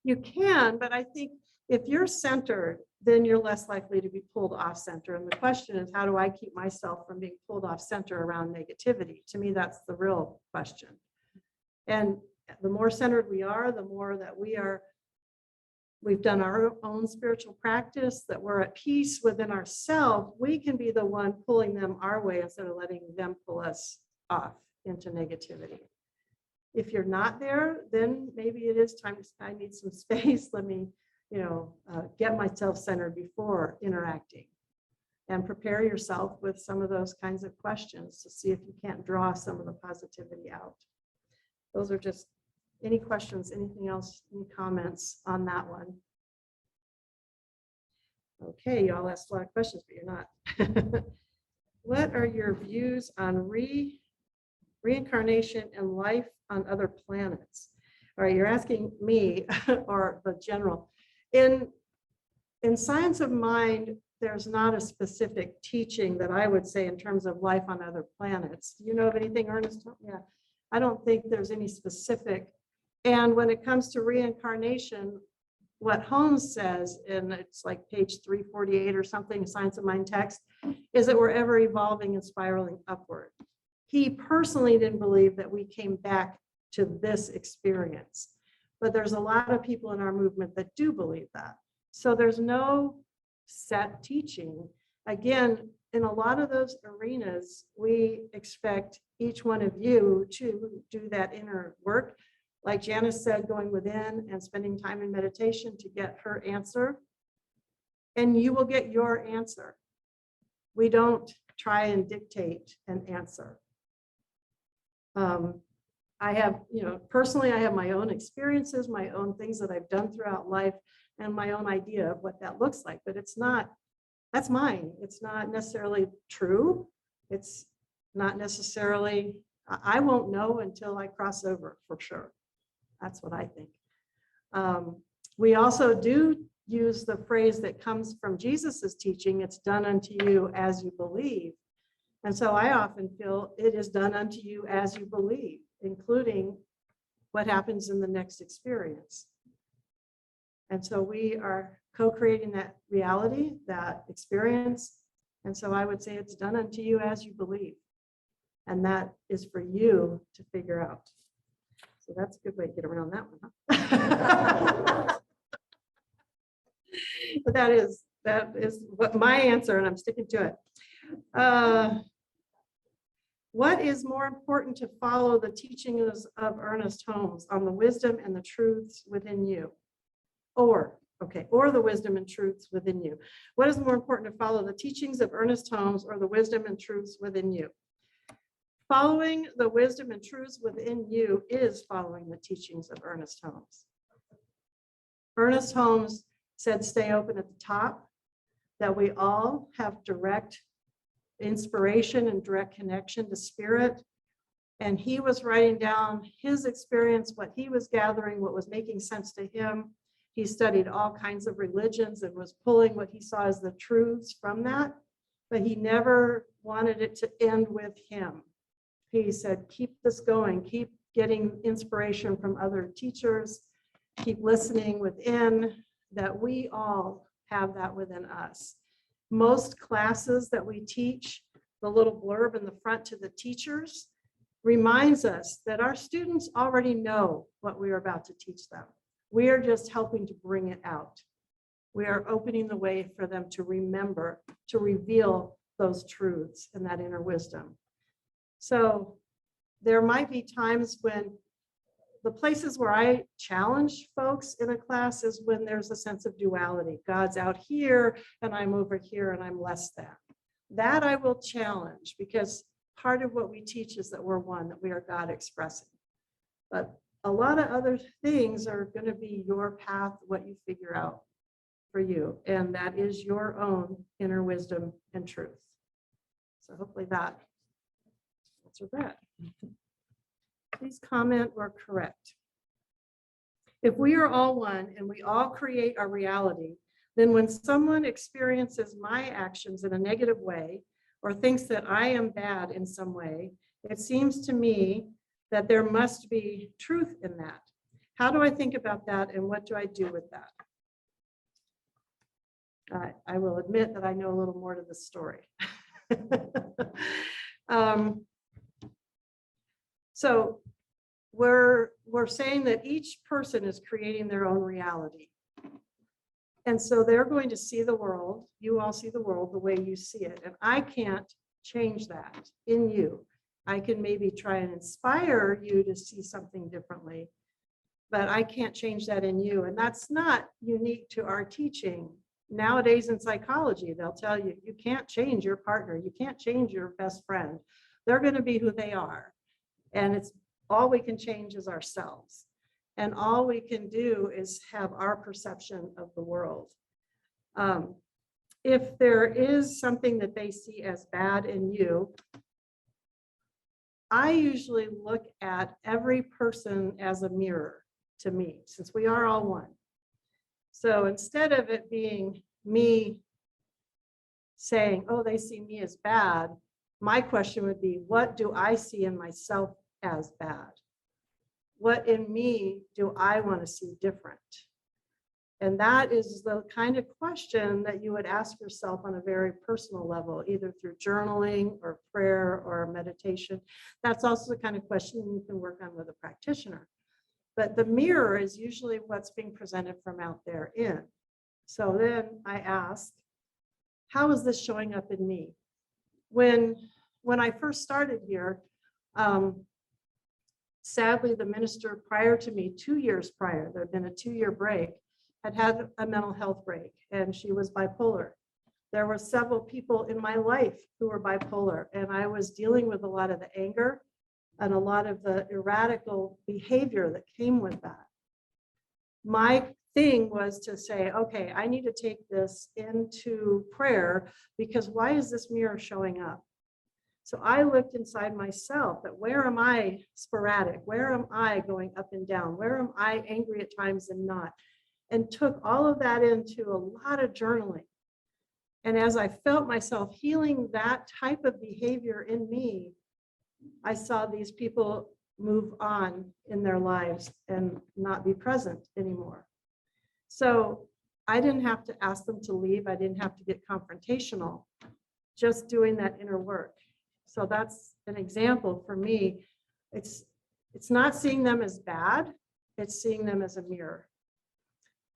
you can, but I think If you're centered, then you're less likely to be pulled off center. And the question is, how do I keep myself from being pulled off center around negativity? To me, that's the real question. And the more centered we are, the more that we've done our own spiritual practice, that we're at peace within ourselves, we can be the one pulling them our way instead of letting them pull us off into negativity. If you're not there, then maybe it is time to, I need some space. Let me, get myself centered before interacting, and prepare yourself with some of those kinds of questions to see if you can't draw some of the positivity out. Those are just any questions, anything else, any comments on that one? Okay, y'all asked a lot of questions, but you're not. What are your views on reincarnation and life on other planets? All right, you're asking me or the general. In science of mind, there's not a specific teaching that I would say in terms of life on other planets. Do you know of anything, Ernest? Yeah, I don't think there's any specific. And when it comes to reincarnation, what Holmes says, and it's like page 348 or something, Science of Mind text, is that we're ever evolving and spiraling upward. He personally didn't believe that we came back to this experience, but there's a lot of people in our movement that do believe that. So there's no set teaching. Again, in a lot of those arenas, we expect each one of you to do that inner work. Like Janice said, going within and spending time in meditation to get her answer, and you will get your answer. We don't try and dictate an answer. I have, personally, I have my own experiences, my own things that I've done throughout life, and my own idea of what that looks like, but it's not, that's mine. It's not necessarily true. It's not necessarily, I won't know until I cross over, for sure. That's what I think. We also do use the phrase that comes from Jesus's teaching, it's done unto you as you believe. And so I often feel it is done unto you as you believe, including what happens in the next experience. And so we are co-creating that reality, that experience. And so I would say it's done unto you as you believe. And that is for you to figure out. So that's a good way to get around that one, huh? But that is what my answer, and I'm sticking to it. What is more important to follow the teachings of Ernest Holmes on the wisdom and the truths within you? Or the wisdom and truths within you. What is more important to follow, the teachings of Ernest Holmes or the wisdom and truths within you? Following the wisdom and truths within you is following the teachings of Ernest Holmes. Ernest Holmes said, stay open at the top, that we all have direct inspiration and direct connection to spirit. And he was writing down his experience, what he was gathering, what was making sense to him. He studied all kinds of religions and was pulling what he saw as the truths from that, but he never wanted it to end with him. He said, keep this going, keep getting inspiration from other teachers, keep listening within, that we all have that within us. Most classes that we teach, the little blurb in the front to the teachers reminds us that our students already know what we are about to teach them. We are just helping to bring it out. We are opening the way for them to remember, to reveal those truths and that inner wisdom. So there might be times when the places where I challenge folks in a class is when there's a sense of duality. God's out here and I'm over here and I'm less than. That I will challenge, because part of what we teach is that we're one, that we are God expressing. But a lot of other things are going to be your path, what you figure out for you. And that is your own inner wisdom and truth. So hopefully that answered that. Please comment or correct. If we are all one and we all create our reality, then when someone experiences my actions in a negative way or thinks that I am bad in some way, it seems to me that there must be truth in that. How do I think about that and what do I do with that? I will admit that I know a little more to the story. So we're saying that each person is creating their own reality. And so they're going to see the world, you all see the world the way you see it. And I can't change that in you. I can maybe try and inspire you to see something differently, but I can't change that in you. And that's not unique to our teaching. Nowadays in psychology, they'll tell you, you can't change your partner. You can't change your best friend. They're going to be who they are. And it's all we can change is ourselves. And all we can do is have our perception of the world. If there is something that they see as bad in you, I usually look at every person as a mirror to me, since we are all one. So instead of it being me saying, oh, they see me as bad, my question would be, what do I see in myself as bad? What in me do I want to see different? And that is the kind of question that you would ask yourself on a very personal level, either through journaling or prayer or meditation. That's also the kind of question you can work on with a practitioner. But the mirror is usually what's being presented from out there in. So then I ask, how is this showing up in me? When I first started here, sadly, the minister prior to me, 2 years prior, there had been a 2-year break, had a mental health break, and she was bipolar. There were several people in my life who were bipolar, and I was dealing with a lot of the anger and a lot of the erratical behavior that came with that. My thing was to say, okay, I need to take this into prayer, because why is this mirror showing up? So I looked inside myself at, where am I sporadic? Where am I going up and down? Where am I angry at times and not? And took all of that into a lot of journaling. And as I felt myself healing that type of behavior in me, I saw these people move on in their lives and not be present anymore. So I didn't have to ask them to leave. I didn't have to get confrontational, just doing that inner work. So that's an example for me. It's not seeing them as bad, it's seeing them as a mirror.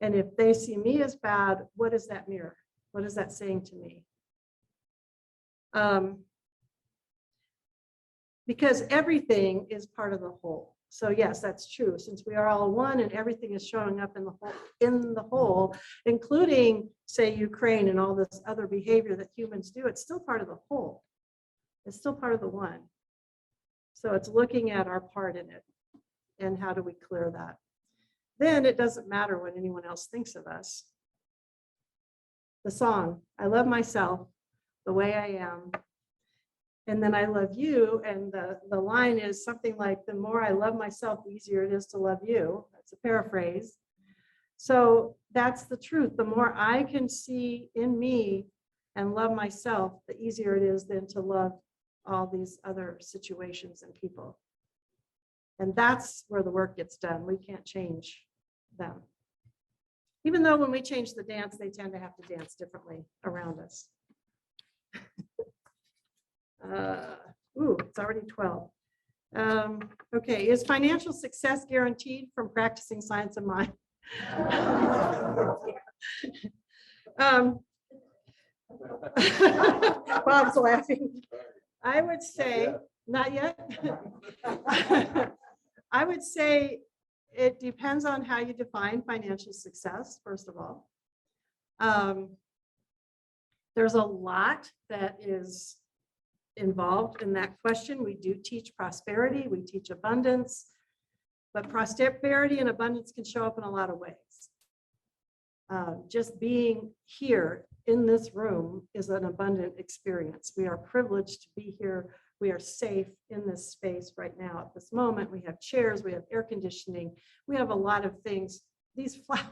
And if they see me as bad, what is that mirror? What is that saying to me? Because everything is part of the whole. So yes, that's true. Since we are all one and everything is showing up in the whole, including, say, Ukraine and all this other behavior that humans do, it's still part of the whole. It's still part of the one. So it's looking at our part in it and how do we clear that. Then it doesn't matter what anyone else thinks of us. The song, I love myself the way I am, and then I love you, and the line is something like, the more I love myself, the easier it is to love you. That's a paraphrase. So that's the truth. The more I can see in me and love myself, the easier it is then to love all these other situations and people. And that's where the work gets done. We can't change them. Even though when we change the dance, they tend to have to dance differently around us. It's already 12. Okay, is financial success guaranteed from practicing science of mind? Bob's laughing. I would say, not yet. I would say it depends on how you define financial success, first of all. There's a lot that is involved in that question. We do teach prosperity, we teach abundance, but prosperity and abundance can show up in a lot of ways. Just being here in this room is an abundant experience. We are privileged to be here. We are safe in this space right now at this moment. We have chairs, we have air conditioning, we have a lot of things. These flowers,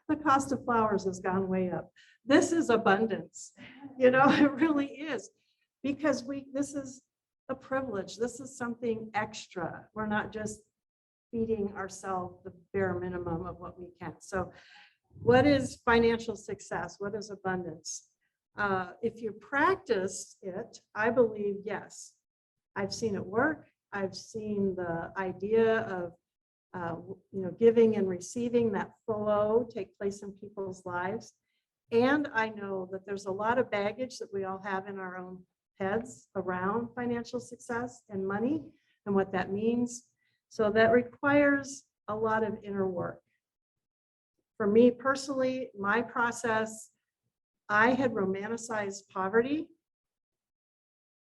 the cost of flowers has gone way up. This is abundance, you know, it really is, because this is a privilege. This is something extra. We're not just feeding ourselves the bare minimum of what we can. So What is financial success? What is abundance? If you practice it, I believe yes. I've seen it work. I've seen the idea of giving and receiving, that flow take place in people's lives. And I know that there's a lot of baggage that we all have in our own heads around financial success and money and what that means. So that requires a lot of inner work. For me personally, my process, I had romanticized poverty.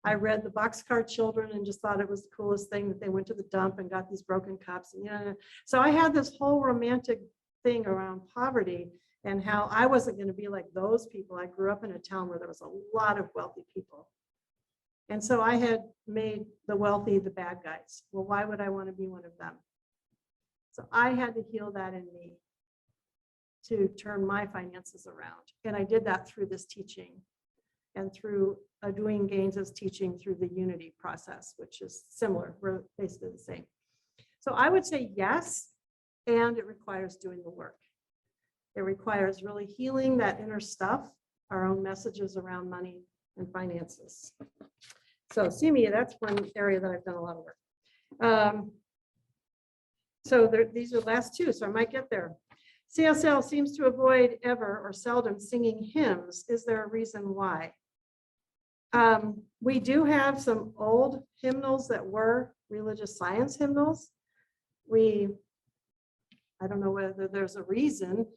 I read the Boxcar Children and just thought it was the coolest thing that they went to the dump and got these broken cups. And, so I had this whole romantic thing around poverty and how I wasn't going to be like those people. I grew up in a town where there was a lot of wealthy people. And so I had made the wealthy the bad guys. Well, why would I want to be one of them? So I had to heal that in me to turn my finances around. And I did that through this teaching and through doing Gaines's teaching through the unity process, which is similar. We're basically the same. So I would say yes, and it requires doing the work. It requires really healing that inner stuff, our own messages around money and finances. So see me, that's one area that I've done a lot of work. So these are the last two, so I might get there. CSL seems to avoid ever or seldom singing hymns. Is there a reason why? We do have some old hymnals that were religious science hymnals. I don't know whether there's a reason.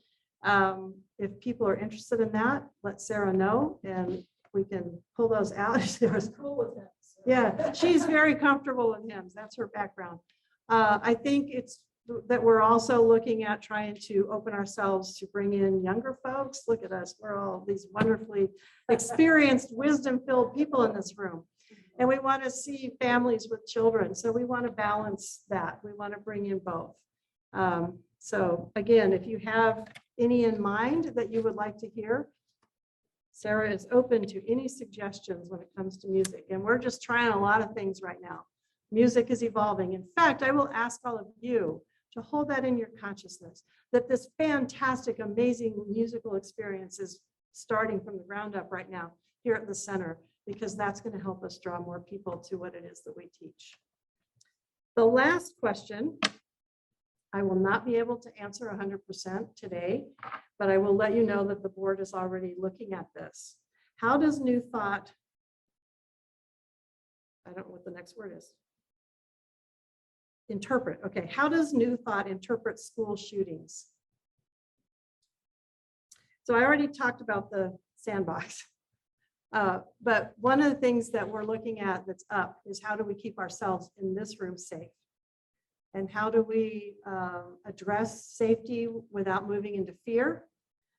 If people are interested in that, let Sarah know and we can pull those out. Sarah's cool with that. So. Yeah, she's very comfortable with hymns. That's her background. I think it's that we're also looking at trying to open ourselves to bring in younger folks. Look at us. We're all these wonderfully experienced, wisdom-filled people in this room. And we want to see families with children. So we want to balance that. We want to bring in both. So again, if you have any in mind that you would like to hear, Sarah is open to any suggestions when it comes to music. And we're just trying a lot of things right now. Music is evolving. In fact, I will ask all of you to hold that in your consciousness, that this fantastic, amazing musical experience is starting from the ground up right now here at the center, because that's going to help us draw more people to what it is that we teach. The last question, I will not be able to answer 100% today, but I will let you know that the board is already looking at this. How does New Thought, I don't know what the next word is. Interpret. Okay, how does New Thought interpret school shootings? So I already talked about the sandbox, but one of the things that we're looking at that's up is how do we keep ourselves in this room safe? And how do we address safety without moving into fear?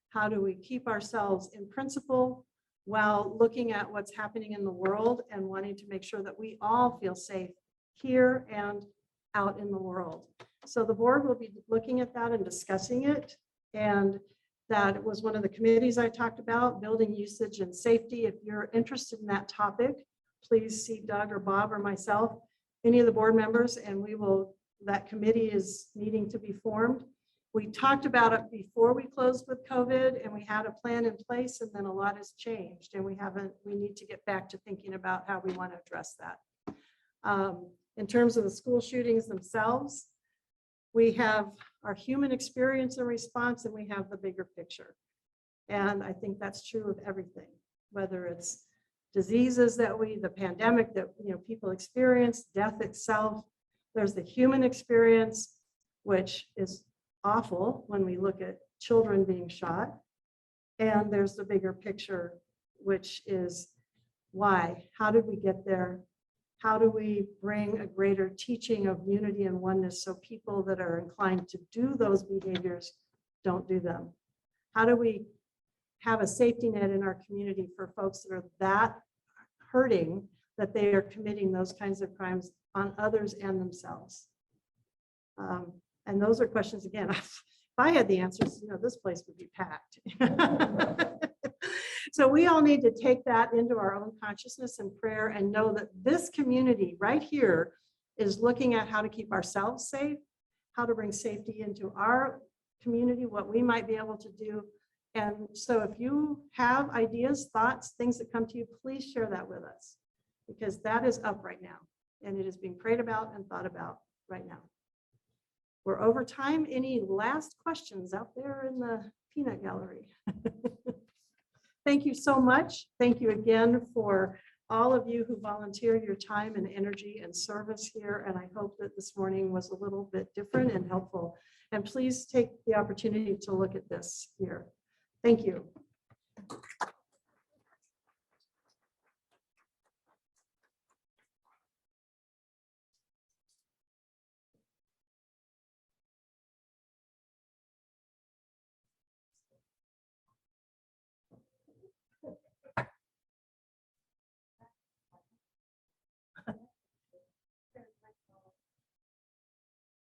How do we keep ourselves in principle while looking at what's happening in the world and wanting to make sure that we all feel safe here and out in the world? So the board will be looking at that and discussing it. And that was one of the committees I talked about, building usage and safety. If you're interested in that topic, please see Doug or Bob or myself, any of the board members, and we will, that committee is needing to be formed. We talked about it before we closed with COVID, and we had a plan in place, and then a lot has changed, and we need to get back to thinking about how we want to address that. In terms of the school shootings themselves, we have our human experience and response, and we have the bigger picture. And I think that's true of everything, whether it's diseases that the pandemic that people experience, death itself. There's the human experience, which is awful when we look at children being shot. And there's the bigger picture, which is why, how did we get there? How do we bring a greater teaching of unity and oneness so people that are inclined to do those behaviors don't do them? How do we have a safety net in our community for folks that are that hurting that they are committing those kinds of crimes on others and themselves? And those are questions, again, if I had the answers, this place would be packed. So we all need to take that into our own consciousness and prayer and know that this community right here is looking at how to keep ourselves safe, how to bring safety into our community, what we might be able to do. And so if you have ideas, thoughts, things that come to you, please share that with us, because that is up right now and it is being prayed about and thought about right now. We're over time. Any last questions out there in the peanut gallery? Thank you so much. Thank you again for all of you who volunteered your time and energy and service here. And I hope that this morning was a little bit different and helpful. And please take the opportunity to look at this here. Thank you.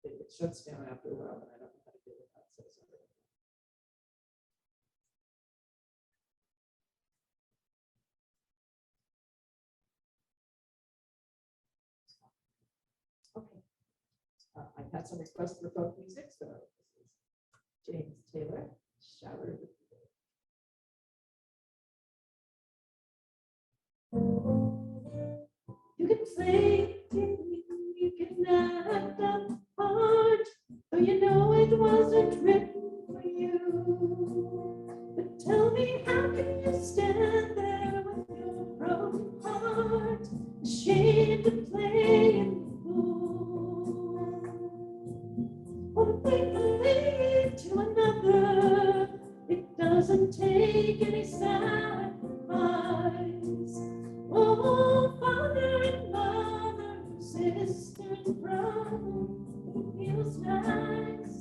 It shuts down after a while, and I don't know how to get it out. So sorry. Okay. I've had some requests for folk music, so this is James Taylor, Shower with You can play, you can act a part, though you know it wasn't written for you. But tell me, how can you stand there with your broken heart, ashamed to play in the fool? One thing to lead to another, it doesn't take any sacrifice. Oh, father and mother, sister and brother, it feels nice.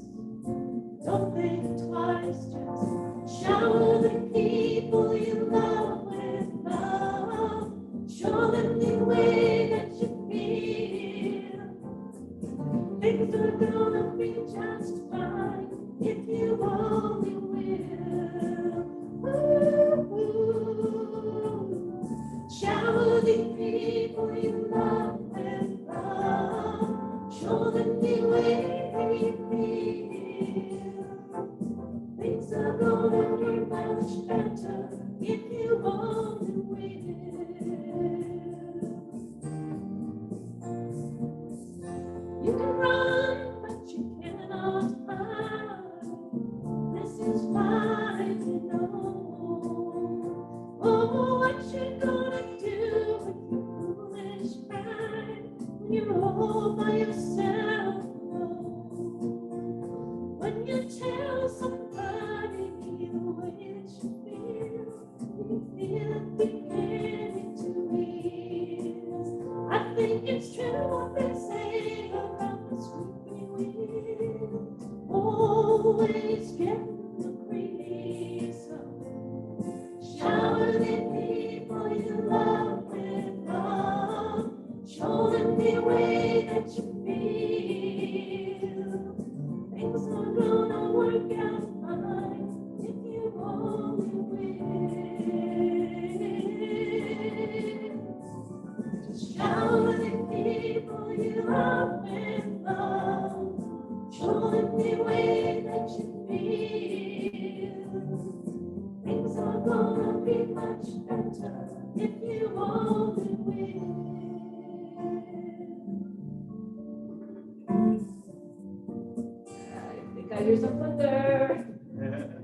Don't think twice, just shower the people you love with love. Show them the way that you feel. Things are gonna be just fine if you only will. Ooh, shower the people you love with love. Show them the way that you feel. Things are gonna be much better if you only will. You can run, but you cannot hide. This is why you know. Oh, what you gonna do with your foolish pride when you're all by yourself alone? When you tell somebody the way that you feel it beginning to ease. I think it's true what they say about the sweeping wind, always getting the breeze. So shower the people you love with love. Show them the way that you feel. Things are gonna work out fine if you only will. Just shower the people you love with love. Show them the way that you feel. Things are gonna be much better if you only will. I think I hear some thunder.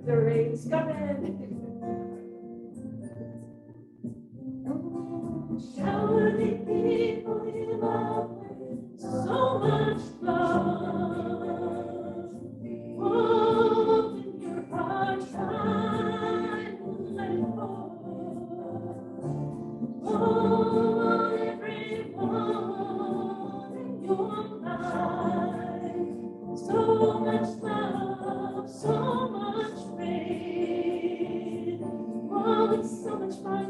The rain's coming. Oh, shower the people you love with so much love. Open your heart, shine, let it fall. Oh, everyone in your life. So much love, so much rain. Oh, it's so much fun.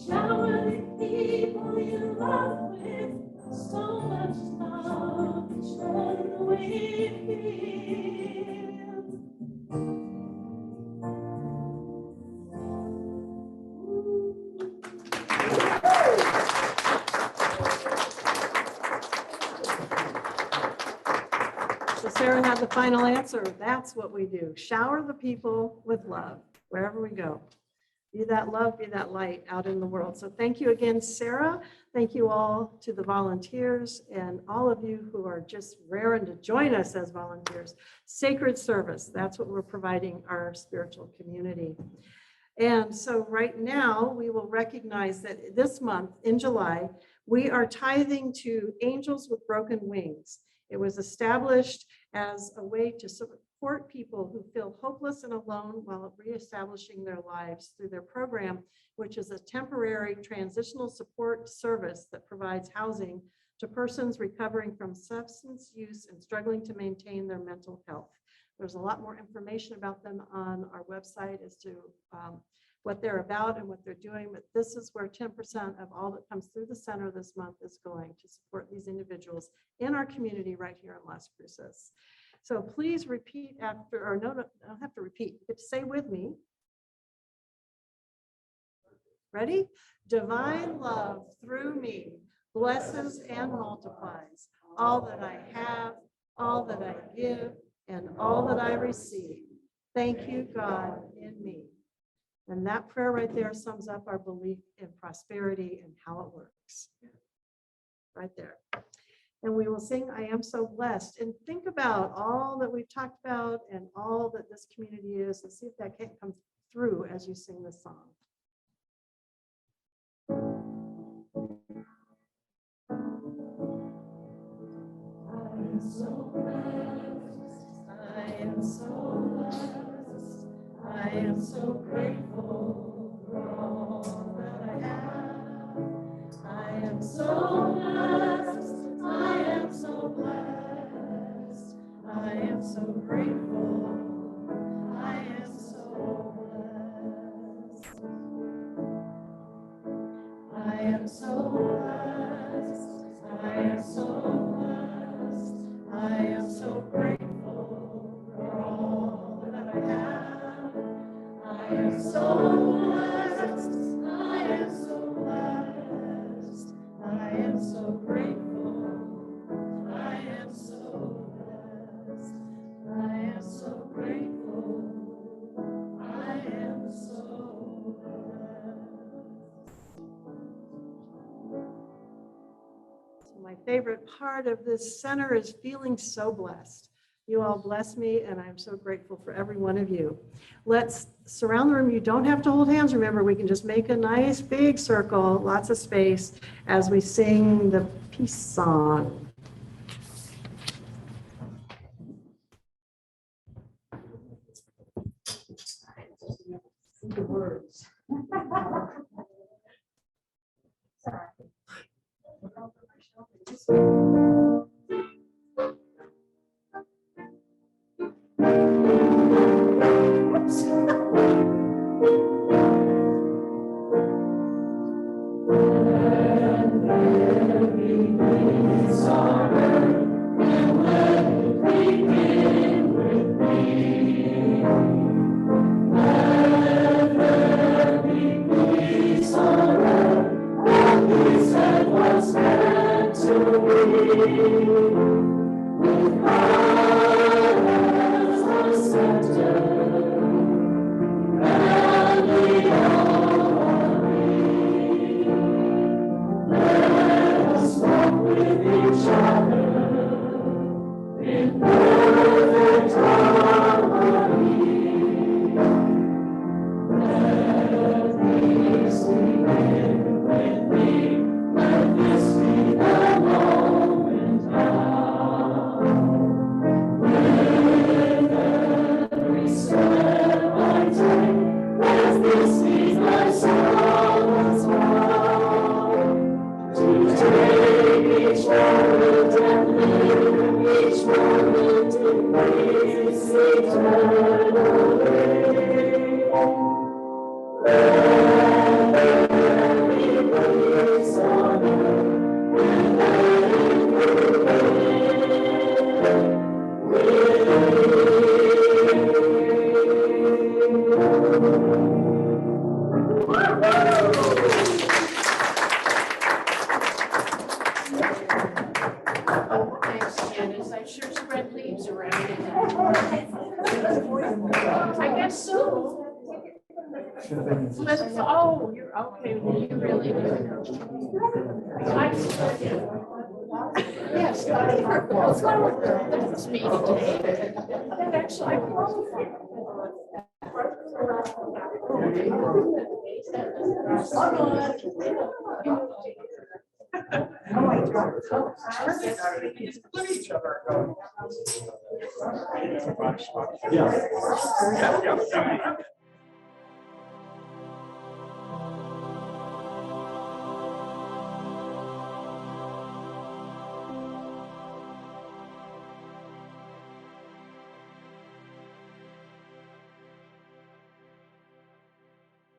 Shower the people you love with so much love. Show them the way you feel. So Sarah had the final answer. That's what we do. Shower the people with love wherever we go. Be that love, be that light out in the world. So thank you again, Sarah. Thank you all to the volunteers and all of you who are just raring to join us as volunteers. Sacred service, that's what we're providing our spiritual community. And so right now, we will recognize that this month in July, we are tithing to Angels with Broken Wings. It was established as a way to support people who feel hopeless and alone while reestablishing their lives through their program, which is a temporary transitional support service that provides housing to persons recovering from substance use and struggling to maintain their mental health. There's a lot more information about them on our website as to what they're about and what they're doing, but this is where 10% of all that comes through the center this month is going to support these individuals in our community right here in Las Cruces. So please repeat after, or no, I don't have to repeat, you get to say with me. Ready? Divine love through me blesses and multiplies all that I have, all that I give, and all that I receive. Thank you, God, in me. And that prayer right there sums up our belief in prosperity and how it works. Right there. And we will sing, I am so blessed. And think about all that we've talked about and all that this community is, and see if that can't come through as you sing this song. I am so blessed. I am so blessed. I am so grateful for all that I have. I am so blessed. I am so blessed. I am so grateful. I am so blessed. I am so blessed. I am so blessed. I am so grateful for all that I have. I am so blessed. I am so blessed. I am so grateful. I am so blessed. I am so grateful. I am so blessed. So my favorite part of this center is feeling so blessed. You all bless me, and I'm so grateful for every one of you. Let's surround the room. You don't have to hold hands. Remember, we can just make a nice big circle, lots of space, as we sing the peace song. The words. leaves around. I guess so. Oh, you're okay. You really do know. Yes, that's me today. That actually qualified. Yeah.